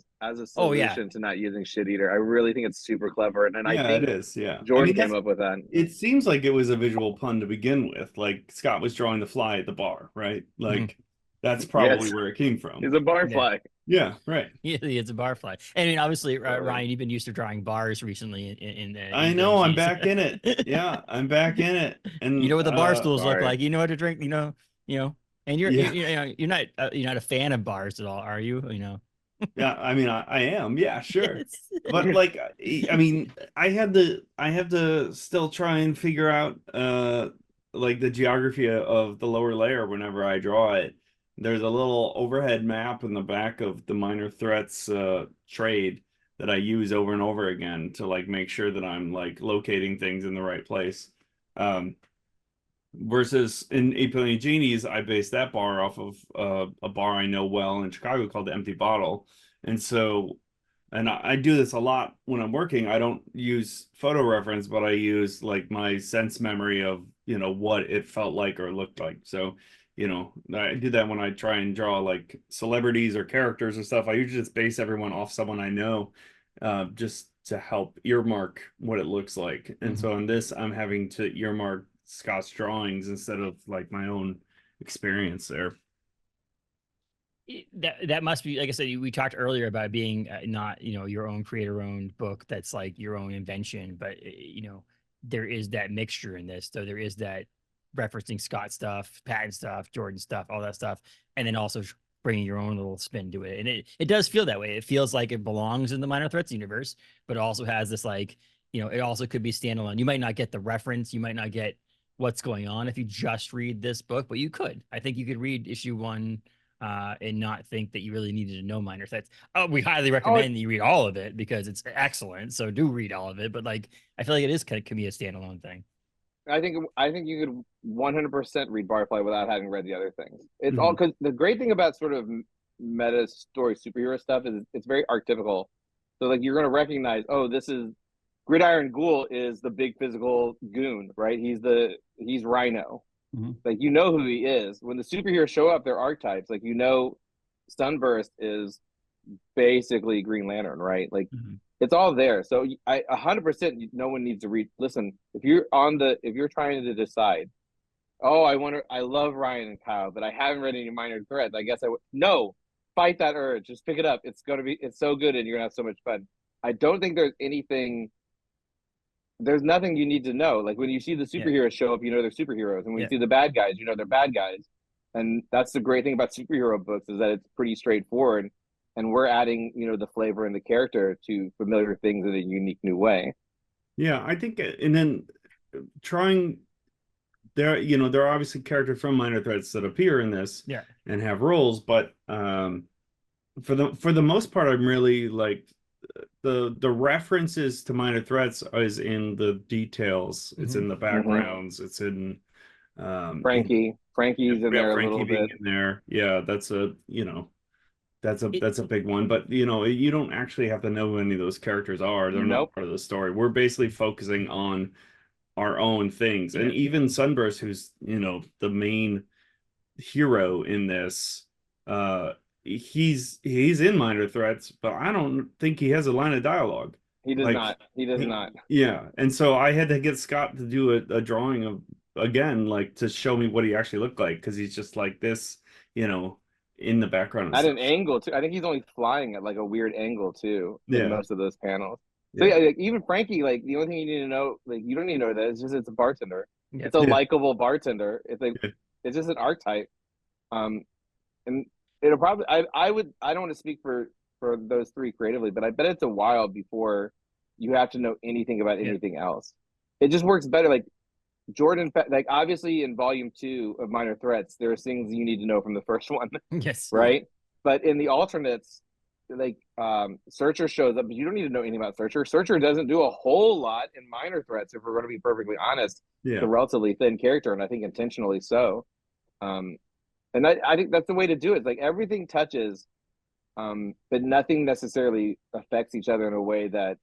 solution to not using Shit Eater. I really think it's super clever, and I think it is. Yeah, Jordan came up with that. It seems like it was a visual pun to begin with. Like, Scott was drawing the fly at the bar, right? Like, that's probably where it came from. He's a barfly. Yeah, right. It's a barfly. I mean, obviously, Ryan, you've been used to drawing bars recently I in know, I'm VGs. back in it. Yeah, I'm back in it. You And know what the bar stools look Sorry. like. You know what to drink. And yeah, you're not a fan of bars at all, are you? yeah, I mean, I am. Yeah, sure. Yes. But like, I mean, I have to still try and figure out like the geography of the lower layer whenever I draw it. There's a little overhead map in the back of the Minor Threats trade that I use over and over again to like make sure that I'm like locating things in the right place. Um, Versus in 8 Billion Genies, I based that bar off of a bar I know well in Chicago called the Empty Bottle. And so, and I do this a lot when I'm working. I don't use photo reference, but I use like my sense memory of, what it felt like or looked like. So, I do that when I try and draw like celebrities or characters or stuff. I usually just base everyone off someone I know, just to help earmark what it looks like. And so in this, I'm having to earmark Scott's drawings instead of like my own experience there. That must be, like I said, we talked earlier about being not your own creator-owned book that's like your own invention, but there is that mixture in this. So there is that referencing Scott stuff, Patton stuff, Jordan stuff, all that stuff, and then also bringing your own little spin to it. And it does feel that way. It feels like it belongs in the Minor Threats universe, but it also has this like, it also could be standalone. You might not get the reference, you might not get what's going on if you just read this book, but you could. I think you could read issue 1 and not think that you really needed to know Minor Threats. We highly recommend that you read all of it because it's excellent. So do read all of it. But like, I feel like it is can be a standalone thing. I think you could 100% read Barfly without having read the other things. It's all because the great thing about sort of meta story superhero stuff is it's very archetypical. So like you're going to recognize, oh, this is Gridiron Ghoul is the big physical goon, right? He's Rhino. Like who he is. When the superheroes show up, they're archetypes. Like Sunburst is basically Green Lantern, right? Like it's all there. So 100% no one needs to read. Listen, if you're trying to decide, oh, I love Ryan and Kyle, but I haven't read any Minor Threats. I guess I would. No, fight that urge. Just pick it up. It's so good, and you're gonna have so much fun. I don't think there's nothing you need to know. Like when you see the superheroes show up, they're superheroes, and when you see the bad guys, they're bad guys. And that's the great thing about superhero books is that it's pretty straightforward, and we're adding the flavor and the character to familiar things in a unique new way. Yeah, I think, and then trying there are obviously characters from Minor Threats that appear in this and have roles, but for the most part, I'm really like the references to Minor Threats is in the details. It's in the backgrounds. It's in Frankie's in there a little bit. In there. Yeah, that's a big one. But you don't actually have to know who any of those characters are. They're not part of the story. We're basically focusing on our own things. And even Sunburst, who's the main hero in this, he's in Minor Threats, but I don't think he has a line of dialogue. He does not. He does not. Yeah, and so I had to get Scott to do a drawing of again, like to show me what he actually looked like, because he's just like this, in the background. At an angle too. I think he's only flying at like a weird angle too in most of those panels. So like, even Frankie, like the only thing you need to know, like you don't need to know that it's just it's a bartender. It's a likable bartender. It's like it's just an archetype. And it'll probably I don't want to speak for those three creatively, but I bet it's a while before you have to know anything about anything else. It just works better. Like Jordan, like obviously in volume 2 of Minor Threats, there are things you need to know from the first one. Yes. Right. But in the alternates, like Searcher shows up, but you don't need to know anything about Searcher. Searcher doesn't do a whole lot in Minor Threats, if we're going to be perfectly honest. It's a relatively thin character, and I think intentionally so. And I think that's the way to do it. It's like everything touches, but nothing necessarily affects each other in a way that,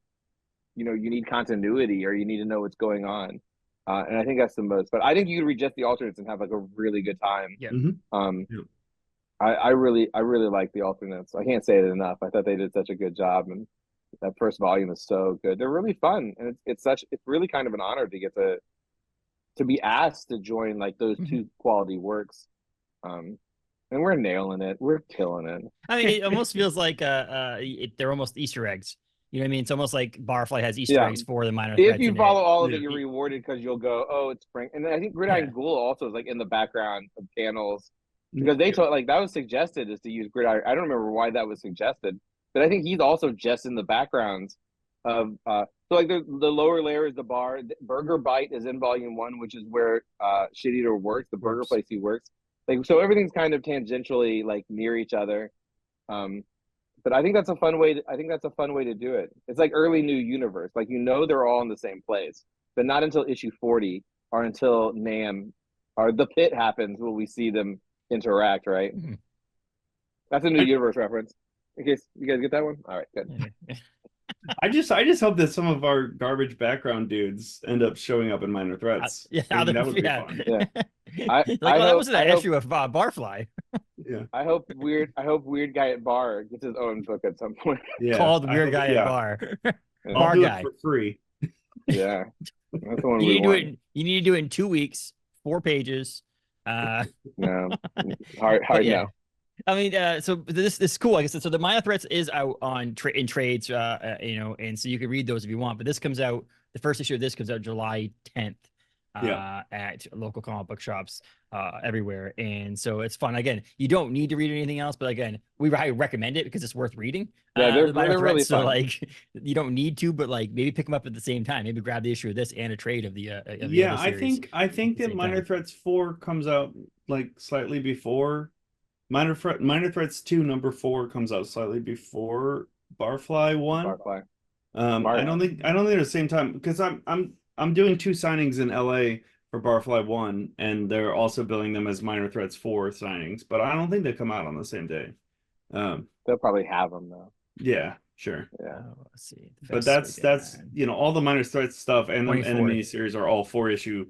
you need continuity or you need to know what's going on. And I think that's the most. But I think you could read just the alternates and have like a really good time. Yeah. I really like the alternates. I can't say it enough. I thought they did such a good job, and that first volume is so good. They're really fun, and it's really kind of an honor to get to be asked to join like those two quality works. And we're nailing it. We're killing it. I mean, it almost feels like they're almost Easter eggs. You know what I mean? It's almost like Barfly has Easter eggs for the minor If threats. you in follow it. all of it, you're rewarded because you'll go, oh, it's Frank. And then I think Gridiron Ghoul also is like in the background of panels because they told like that was suggested is to use Gridiron. I don't remember why that was suggested, but I think he's also just in the backgrounds of so like the lower layer is the bar. Burger Bite is in volume 1, which is where Shit Eater works, the burger place he works. Like so everything's kind of tangentially like near each other. But I think that's a fun way to do it. It's like early New Universe. Like they're all in the same place, but not until issue 40 or until NAMM or the pit happens will we see them interact, right? Mm-hmm. That's a New Universe reference. In case you guys get that one. All right, good. I just hope that some of our garbage background dudes end up showing up in Minor Threats. That would be fun. Yeah. That was an issue of Barfly. Yeah. I hope weird guy at bar gets his own book at some point. Yeah. Called Weird Guy at Bar. Bar guy for free. Yeah. That's the one you need to do it in 2 weeks, 4 pages. No. Hard no. I mean, so this is cool. Like I said, so the Minor Threats is out on in trades, and so you can read those if you want. But this comes out, the first issue of this comes out July 10th at local comic book shops everywhere. And so it's fun. Again, you don't need to read anything else, but again, I recommend it because it's worth reading. Yeah, they're really so fun. Like you don't need to, but like maybe pick them up at the same time. Maybe grab the issue of this and a trade of the I think that Minor Threats 4 comes out like slightly before. Minor Threats 2 number 4 comes out slightly before Barfly 1. Barfly. I don't think they're the same time because I'm doing 2 signings in LA for Barfly 1 and they're also billing them as Minor Threats 4 signings, but I don't think they come out on the same day. They'll probably have them though. Yeah, sure. Yeah. Let's see. But that's all the Minor Threats stuff and the mini series are all 4 issue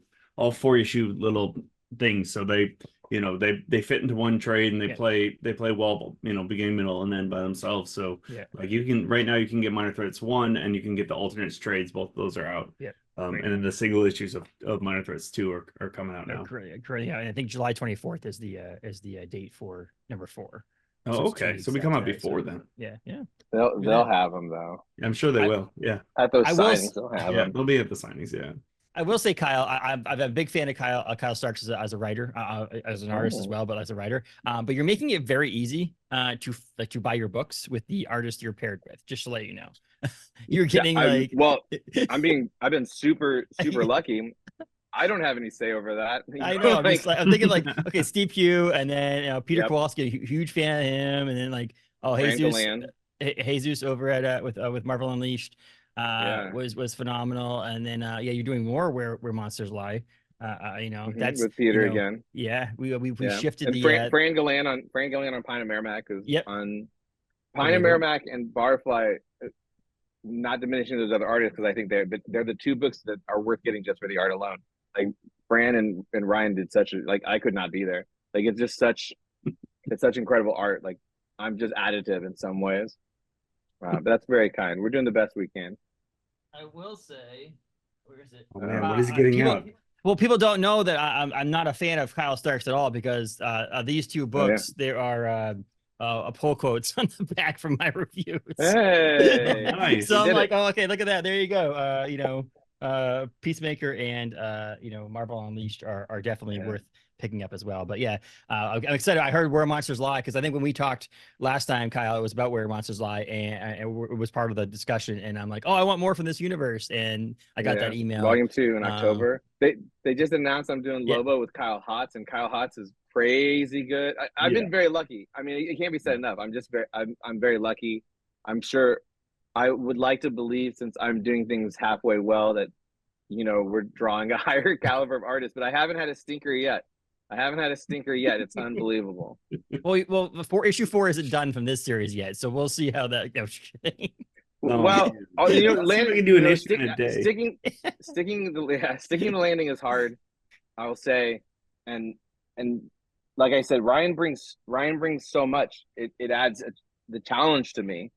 little things, so they fit into one trade and they play well, beginning, middle, and end by themselves. So like you can get Minor Threats 1 and you can get the alternates trades. Both of those are out. Yeah. And then the single issues of Minor Threats 2 are coming out now. Great. Yeah, I think July 24th is the date for number 4. Oh, okay. So we come out before then. Yeah. They'll have them though. I'm sure they will. Yeah. At those signings, they'll have them. They'll be at the signings. Yeah. I will say, Kyle, I'm a big fan of Kyle Starks as a writer, as an artist as well, but as a writer. But you're making it very easy to buy your books with the artist you're paired with. Just to let you know, you're getting I've been super lucky. I don't have any say over that. I know. I'm thinking okay, Steve Pugh, and then Peter Kowalski, huge fan of him, and then Jesus over at with Marvel Unleashed. Was phenomenal, and then you're doing more where Monsters Lie. That's with theater again. Yeah, we shifted and the Fran Gallan on Pine and Merrimack is on Pine and Merrimack and Barfly. Not diminishing those other artists because I think they're the 2 books that are worth getting just for the art alone. Like Fran and Ryan did such I could not be there. Like it's such incredible art. Like I'm just additive in some ways. But that's very kind. We're doing the best we can. I will say, where is it? Oh man, what is he getting out? Well, people don't know that I'm not a fan of Kyle Starks at all because these 2 books there are pull quotes on the back from my reviews. Hey, nice. So I'm like, okay, look at that. There you go. Peacemaker and Marvel Unleashed are definitely worth picking up as well. But I'm excited. I heard Where Monsters Lie because I think when we talked last time, Kyle, it was about Where Monsters Lie, and it was part of the discussion. And I'm like, oh, I want more from this universe, and I got that email. Volume 2 in October. They just announced I'm doing Lobo with Kyle Hotz, and Kyle Hotz is crazy good. I've been very lucky. I mean, it can't be said enough. I'm very lucky. I'm sure. I would like to believe, since I'm doing things halfway well, that we're drawing a higher caliber of artists, but I haven't had a stinker yet. It's unbelievable. Well, issue 4 isn't done from this series yet, so we'll see how that goes. Well, landing can do an issue in a day. Sticking the landing is hard, I will say, and like I said, Ryan brings so much. It adds the challenge to me.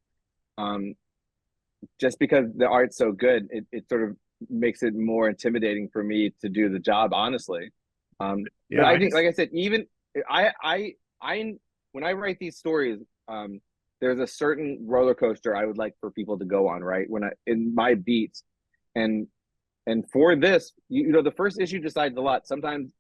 Just because the art's so good, it sort of makes it more intimidating for me to do the job, honestly. But I think, like I said, even I when I write these stories, there's a certain roller coaster I would like for people to go on, right? In my beats, and for this, you know, the first issue decides a lot. Sometimes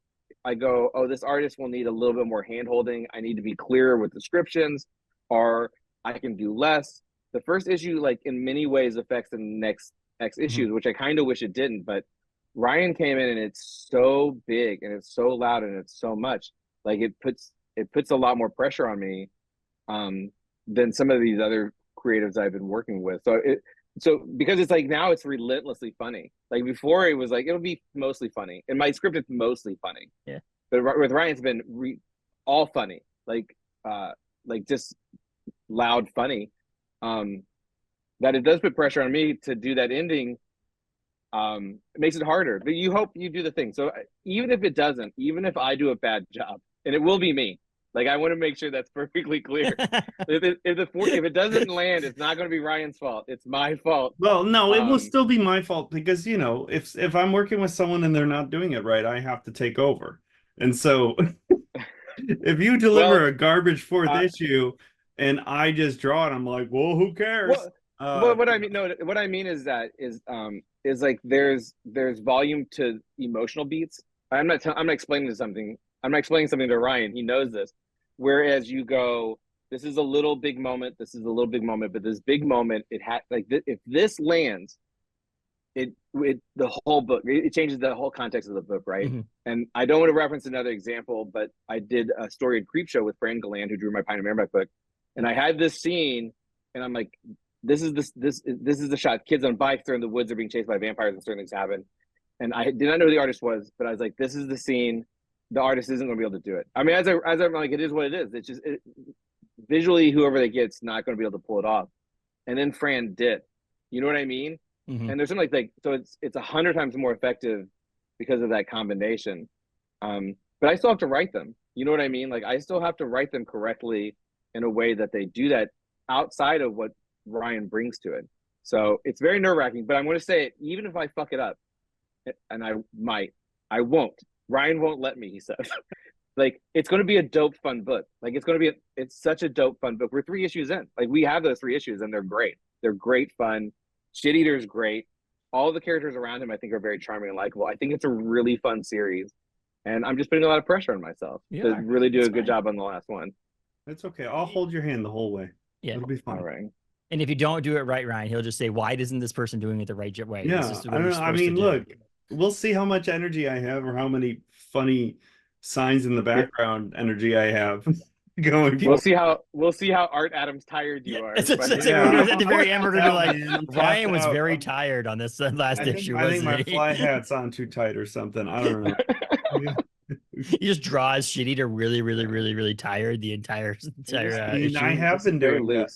I go, oh, this artist will need a little bit more hand holding. I need to be clearer with descriptions, or I can do less. The first issue, like in many ways, affects the next X issues, which I kind of wish it didn't. But Ryan came in and it's so big and it's so loud and it's so much. Like it puts a lot more pressure on me than some of these other creatives I've been working with. So because it's like now it's relentlessly funny. Like before it was like it'll be mostly funny. In my script it's mostly funny. Yeah. But with Ryan it's been all funny. Like just loud funny. That it does put pressure on me to do that ending. It makes it harder. But you hope you do the thing. So even if it doesn't, even if I do a bad job, and it will be me. Like I want to make sure that's perfectly clear. if it doesn't land, it's not going to be Ryan's fault. It's my fault. Well, no, it will still be my fault because, you know, if I'm working with someone and they're not doing it right, I have to take over. And so if you deliver a garbage fourth issue and I just draw it, I'm like, well, who cares? Well, what I mean is like there's volume to emotional beats. I'm not explaining something. I'm not explaining something to Ryan. He knows this. Whereas you go, this is a little big moment. This is a little big moment, but this big moment, if this lands, the whole book, it changes the whole context of the book, right? Mm-hmm. And I don't want to reference another example, but I did a story in Creepshow with Fran Galland, who drew my Pine and Merrimack book, and I had this scene, and I'm like, this is the shot. Kids on bikes, they're in the woods, are being chased by vampires, and certain things happen. And I did not know who the artist was, but I was like, this is the scene. The artist isn't going to be able to do it. I mean, as I'm like, it is what it is. It's just visually, whoever they get's not going to be able to pull it off. And then Fran did. You know what I mean? Mm-hmm. And there's something like so it's 100 times more effective because of that combination. But I still have to write them. You know what I mean? Like I still have to write them correctly in a way that they do that outside of what Ryan brings to it. So it's very nerve-wracking. But I'm going to say it, even if I fuck it up, and I won't. Ryan won't let me, he says. Like, it's going to be a dope, fun book. Like, it's such a dope, fun book. We're 3 issues in. Like, we have those 3 issues, and they're great. They're great fun. Shit Eater's great. All the characters around him, I think, are very charming and likable. I think it's a really fun series. And I'm just putting a lot of pressure on myself to really do a good job on the last one. That's okay. I'll hold your hand the whole way. Yeah. It'll be fine. All right. And if you don't do it right, Ryan, he'll just say, why isn't this person doing it the right way? Yeah. I mean, look. We'll see how much energy I have or how many funny signs in the background energy I have going. We'll see how Art Adams tired you are. At the very end, we're gonna be like, Ryan was very tired on this last issue. I think my fly hat's on too tight or something. I don't know. He just draws Shit Eater really, really, really, really tired the entire issue. I have been doing loose.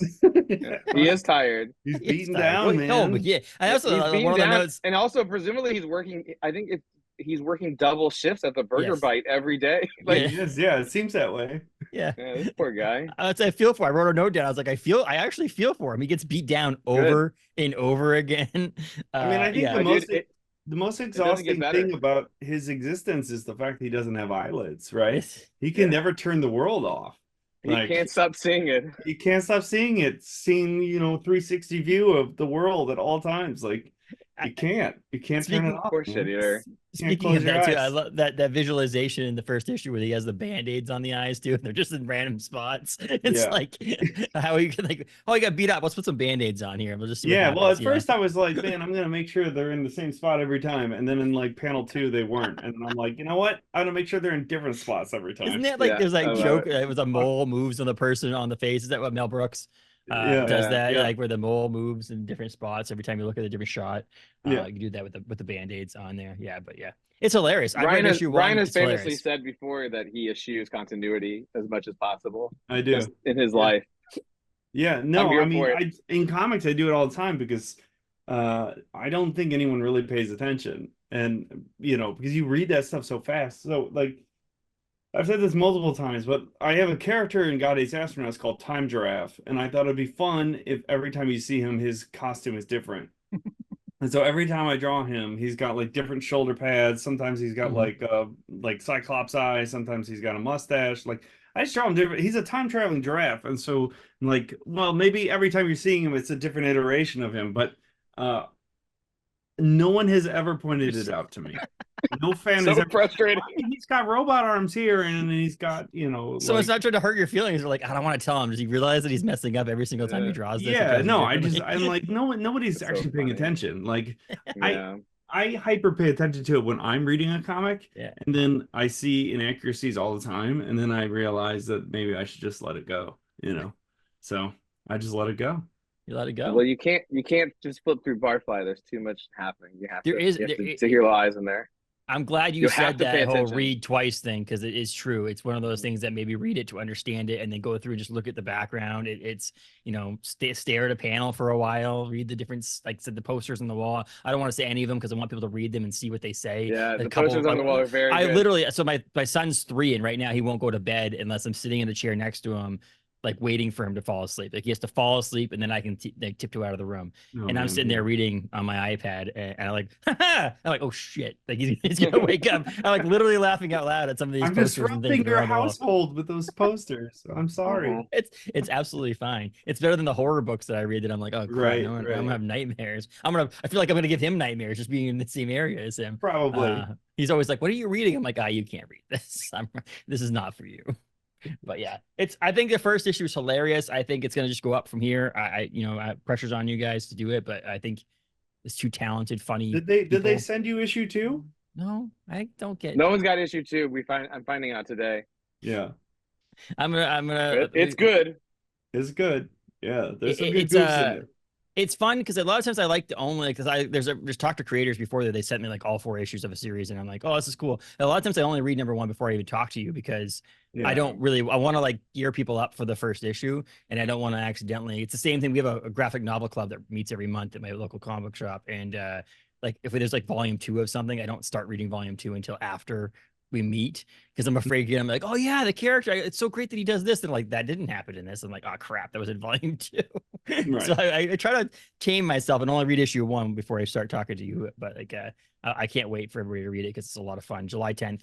He is tired. He's beaten down, man. No, but yeah. I also one of the notes, and also presumably he's working. I think he's working double shifts at the Burger Bite every day. Like, yeah, it seems that way. Yeah, this poor guy. I feel for. I wrote a note down. I was like, I actually feel for him. He gets beat down over and over again. I mean, I think the most exhausting thing about his existence is the fact that he doesn't have eyelids, right? He can never turn the world off. He can't stop seeing it. He can't stop seeing it, seeing, 360 view of the world at all times. Like, you can't turn it off. Poor Shit Eater. Speaking of that too, I love that visualization in the first issue where he has the band-aids on the eyes too, and they're just in random spots. It's like how he got beat up. Let's put some band-aids on here. We'll just see. Well, at first I was like, man, I'm gonna make sure they're in the same spot every time, and then in like panel 2 they weren't, and I'm like, you know what? I'm gonna make sure they're in different spots every time. Isn't that like there's like joke? It was a mole moves on the person on the face. Is that what Mel Brooks? Does that like where the mole moves in different spots every time you look at a different shot? You can do that with the band-aids on there. But it's hilarious. Ryan has famously said before that he eschews continuity as much as possible. I do in his life. Yeah, no, I mean, in comics I do it all the time because I don't think anyone really pays attention, and because you read that stuff so fast. So like, I've said this multiple times, but I have a character in God Hates Astronauts called Time Giraffe, and I thought it'd be fun if every time you see him, his costume is different. And so every time I draw him, he's got like different shoulder pads. Sometimes he's got like Cyclops eyes. Sometimes he's got a mustache. Like, I just draw him different. He's a time traveling giraffe, and so like, well, maybe every time you're seeing him, it's a different iteration of him. But no one has ever pointed it out to me. No fan So has ever. frustrating. He's got robot arms here, and he's got So like, it's not trying to hurt your feelings. You're like, I don't want to tell him. Does he realize that he's messing up every single time he draws this? Yeah, no, I'm like, nobody's That's actually so paying funny. attention. Like, Yeah. I hyper pay attention to it when I'm reading a comic, Yeah. and then I see inaccuracies all the time, and then I realize that maybe I should just let it go, So I just let it go. You let it go. Well, you can't just flip through Barfly. There's too much happening. You have to stick your eyes in there. I'm glad you You said have to pay that whole attention. read twice thing, because it is true. It's one of those things that maybe read it to understand it and then go through and just look at the background. It's stare at a panel for a while, read the different, like I said, the posters on the wall. I don't want to say any of them because I want people to read them and see what they say. Yeah, the posters on the wall are very good. Literally, so my son's 3, and right now he won't go to bed unless I'm sitting in the chair next to him, like waiting for him to fall asleep. Like he has to fall asleep, and then I can tiptoe out of the room. And I'm sitting there reading on my iPad, and I'm like, I'm like, oh shit! Like he's gonna wake up. I'm like literally laughing out loud at some of these. I'm disrupting your household with those posters. I'm sorry. It's absolutely fine. It's better than the horror books that I read that I'm like, oh crap, I'm gonna have nightmares. I feel like I'm gonna give him nightmares just being in the same area as him. Probably. He's always like, what are you reading? I'm like, you can't read this. This is not for you. But yeah, I think the first issue is hilarious. I think it's gonna just go up from here. Pressure's on you guys to do it, but I think it's too talented, funny. Did they send you issue 2? No, I don't get. No one's got issue 2. I'm finding out today. Yeah, I'm gonna. It's good. It's good. Yeah, there's some good goofs in it. It's fun because a lot of times I like to only there's talk to creators before that they sent me like all 4 issues of a series, and I'm like, oh, this is cool. And a lot of times I only read number 1 before I even talk to you because I want to like gear people up for the first issue, and I don't want to accidentally. It's the same thing. We have a graphic novel club that meets every month at my local comic shop, and like if there's like volume 2 of something, I don't start reading volume 2 until after we meet because I'm afraid I'm like, oh yeah, the character, it's so great that he does this, and like that didn't happen in this. I'm like, oh crap, that was in volume 2. Right. So I try to tame myself and only read issue 1 before I start talking to you. But like I can't wait for everybody to read it because it's a lot of fun. July 10th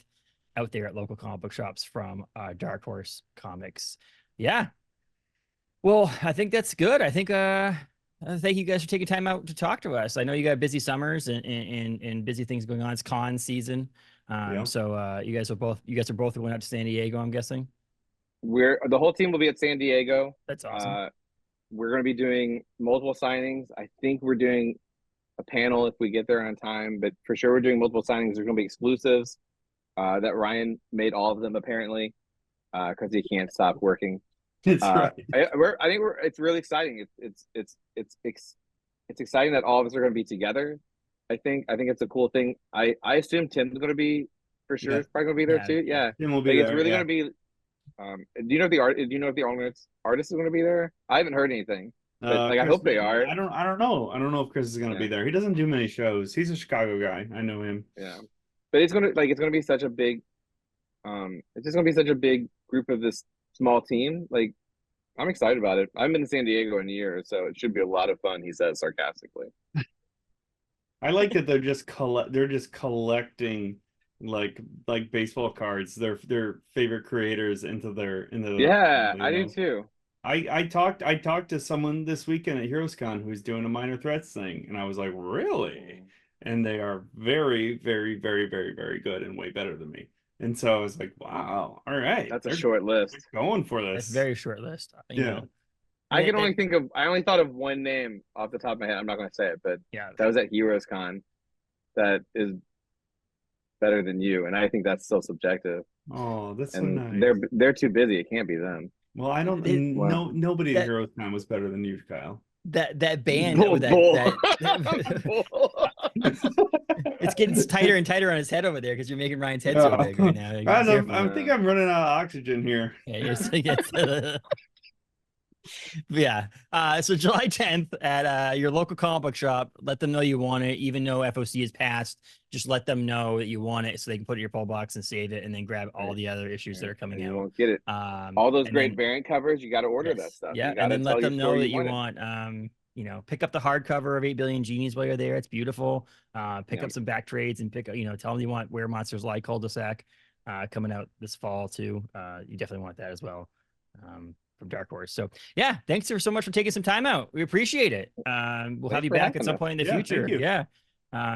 out there at local comic book shops from Dark Horse Comics. Yeah. Well, I think that's good. I think thank you guys for taking time out to talk to us. I know you got busy summers and busy things going on. It's con season. So you guys are both going out to San Diego, I'm guessing. The whole team will be at San Diego. That's awesome. We're going to be doing multiple signings. I think we're doing a panel if we get there on time, but for sure we're doing multiple signings. There's going to be exclusives that Ryan made all of them apparently because he can't stop working. That's right. It's really exciting. It's exciting that all of us are going to be together. I think it's a cool thing. I assume Tim's going to be for sure. He's probably going to be there too. Yeah, Tim will be there. It's really going to be. Do you know if the artist is going to be there? I haven't heard anything. But, I hope they are. I don't know. I don't know if Chris is going to be there. He doesn't do many shows. He's a Chicago guy. I know him. Yeah, but it's going to be such a big. It's just going to be such a big group of this small team. Like, I'm excited about it. I've been to San Diego in a year, so it should be a lot of fun. He says sarcastically. I like that they're just collecting like baseball cards, their favorite creators into yeah, I do too. I talked to someone this weekend at HeroesCon who's doing a Minor Threats thing, and I was like, really? And they are very, very, very, very, very good and way better than me. And so I was like, wow, all right. That's a short list. Going for this. It's a very short list. I only thought of one name off the top of my head. I'm not going to say it, but that was at HeroesCon. That is better than you, and I think that's still subjective. Oh, that's and so nice. They're too busy. It can't be them. Well, I don't. Nobody at HeroesCon was better than you, Kyle. That band. It's getting tighter and tighter on his head over there because you're making Ryan's head so big right now. I think I'm running out of oxygen here. Yeah. So July 10th at your local comic book shop, let them know you want it, even though FOC is passed. Just let them know that you want it so they can put it in your pull box and save it, and then grab all the other issues that are coming out. You won't get it. All those great variant covers, you got to order that stuff. Yeah, and then let them know that you want. Pick up the hardcover of 8 Billion Genies while you're there. It's beautiful. Pick up some back trades and tell them you want Where Monsters Lie cul-de-sac. coming out this fall too. You definitely want that as well, from Dark Horse. So yeah, thanks so much for taking some time out. We appreciate it. We'll have you back at some point in the future. Yeah.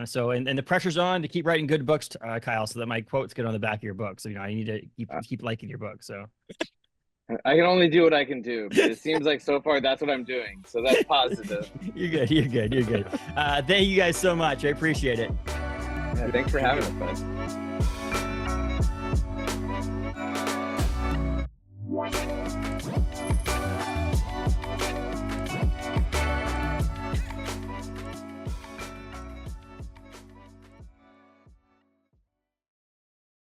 So and the pressure's on to keep writing good books, Kyle, so that my quotes get on the back of your book. So I need to keep liking your book. So I can only do what I can do, but it seems like so far that's what I'm doing. So that's positive. You're good. Thank you guys so much. I appreciate it. Yeah, thanks for having us, bud.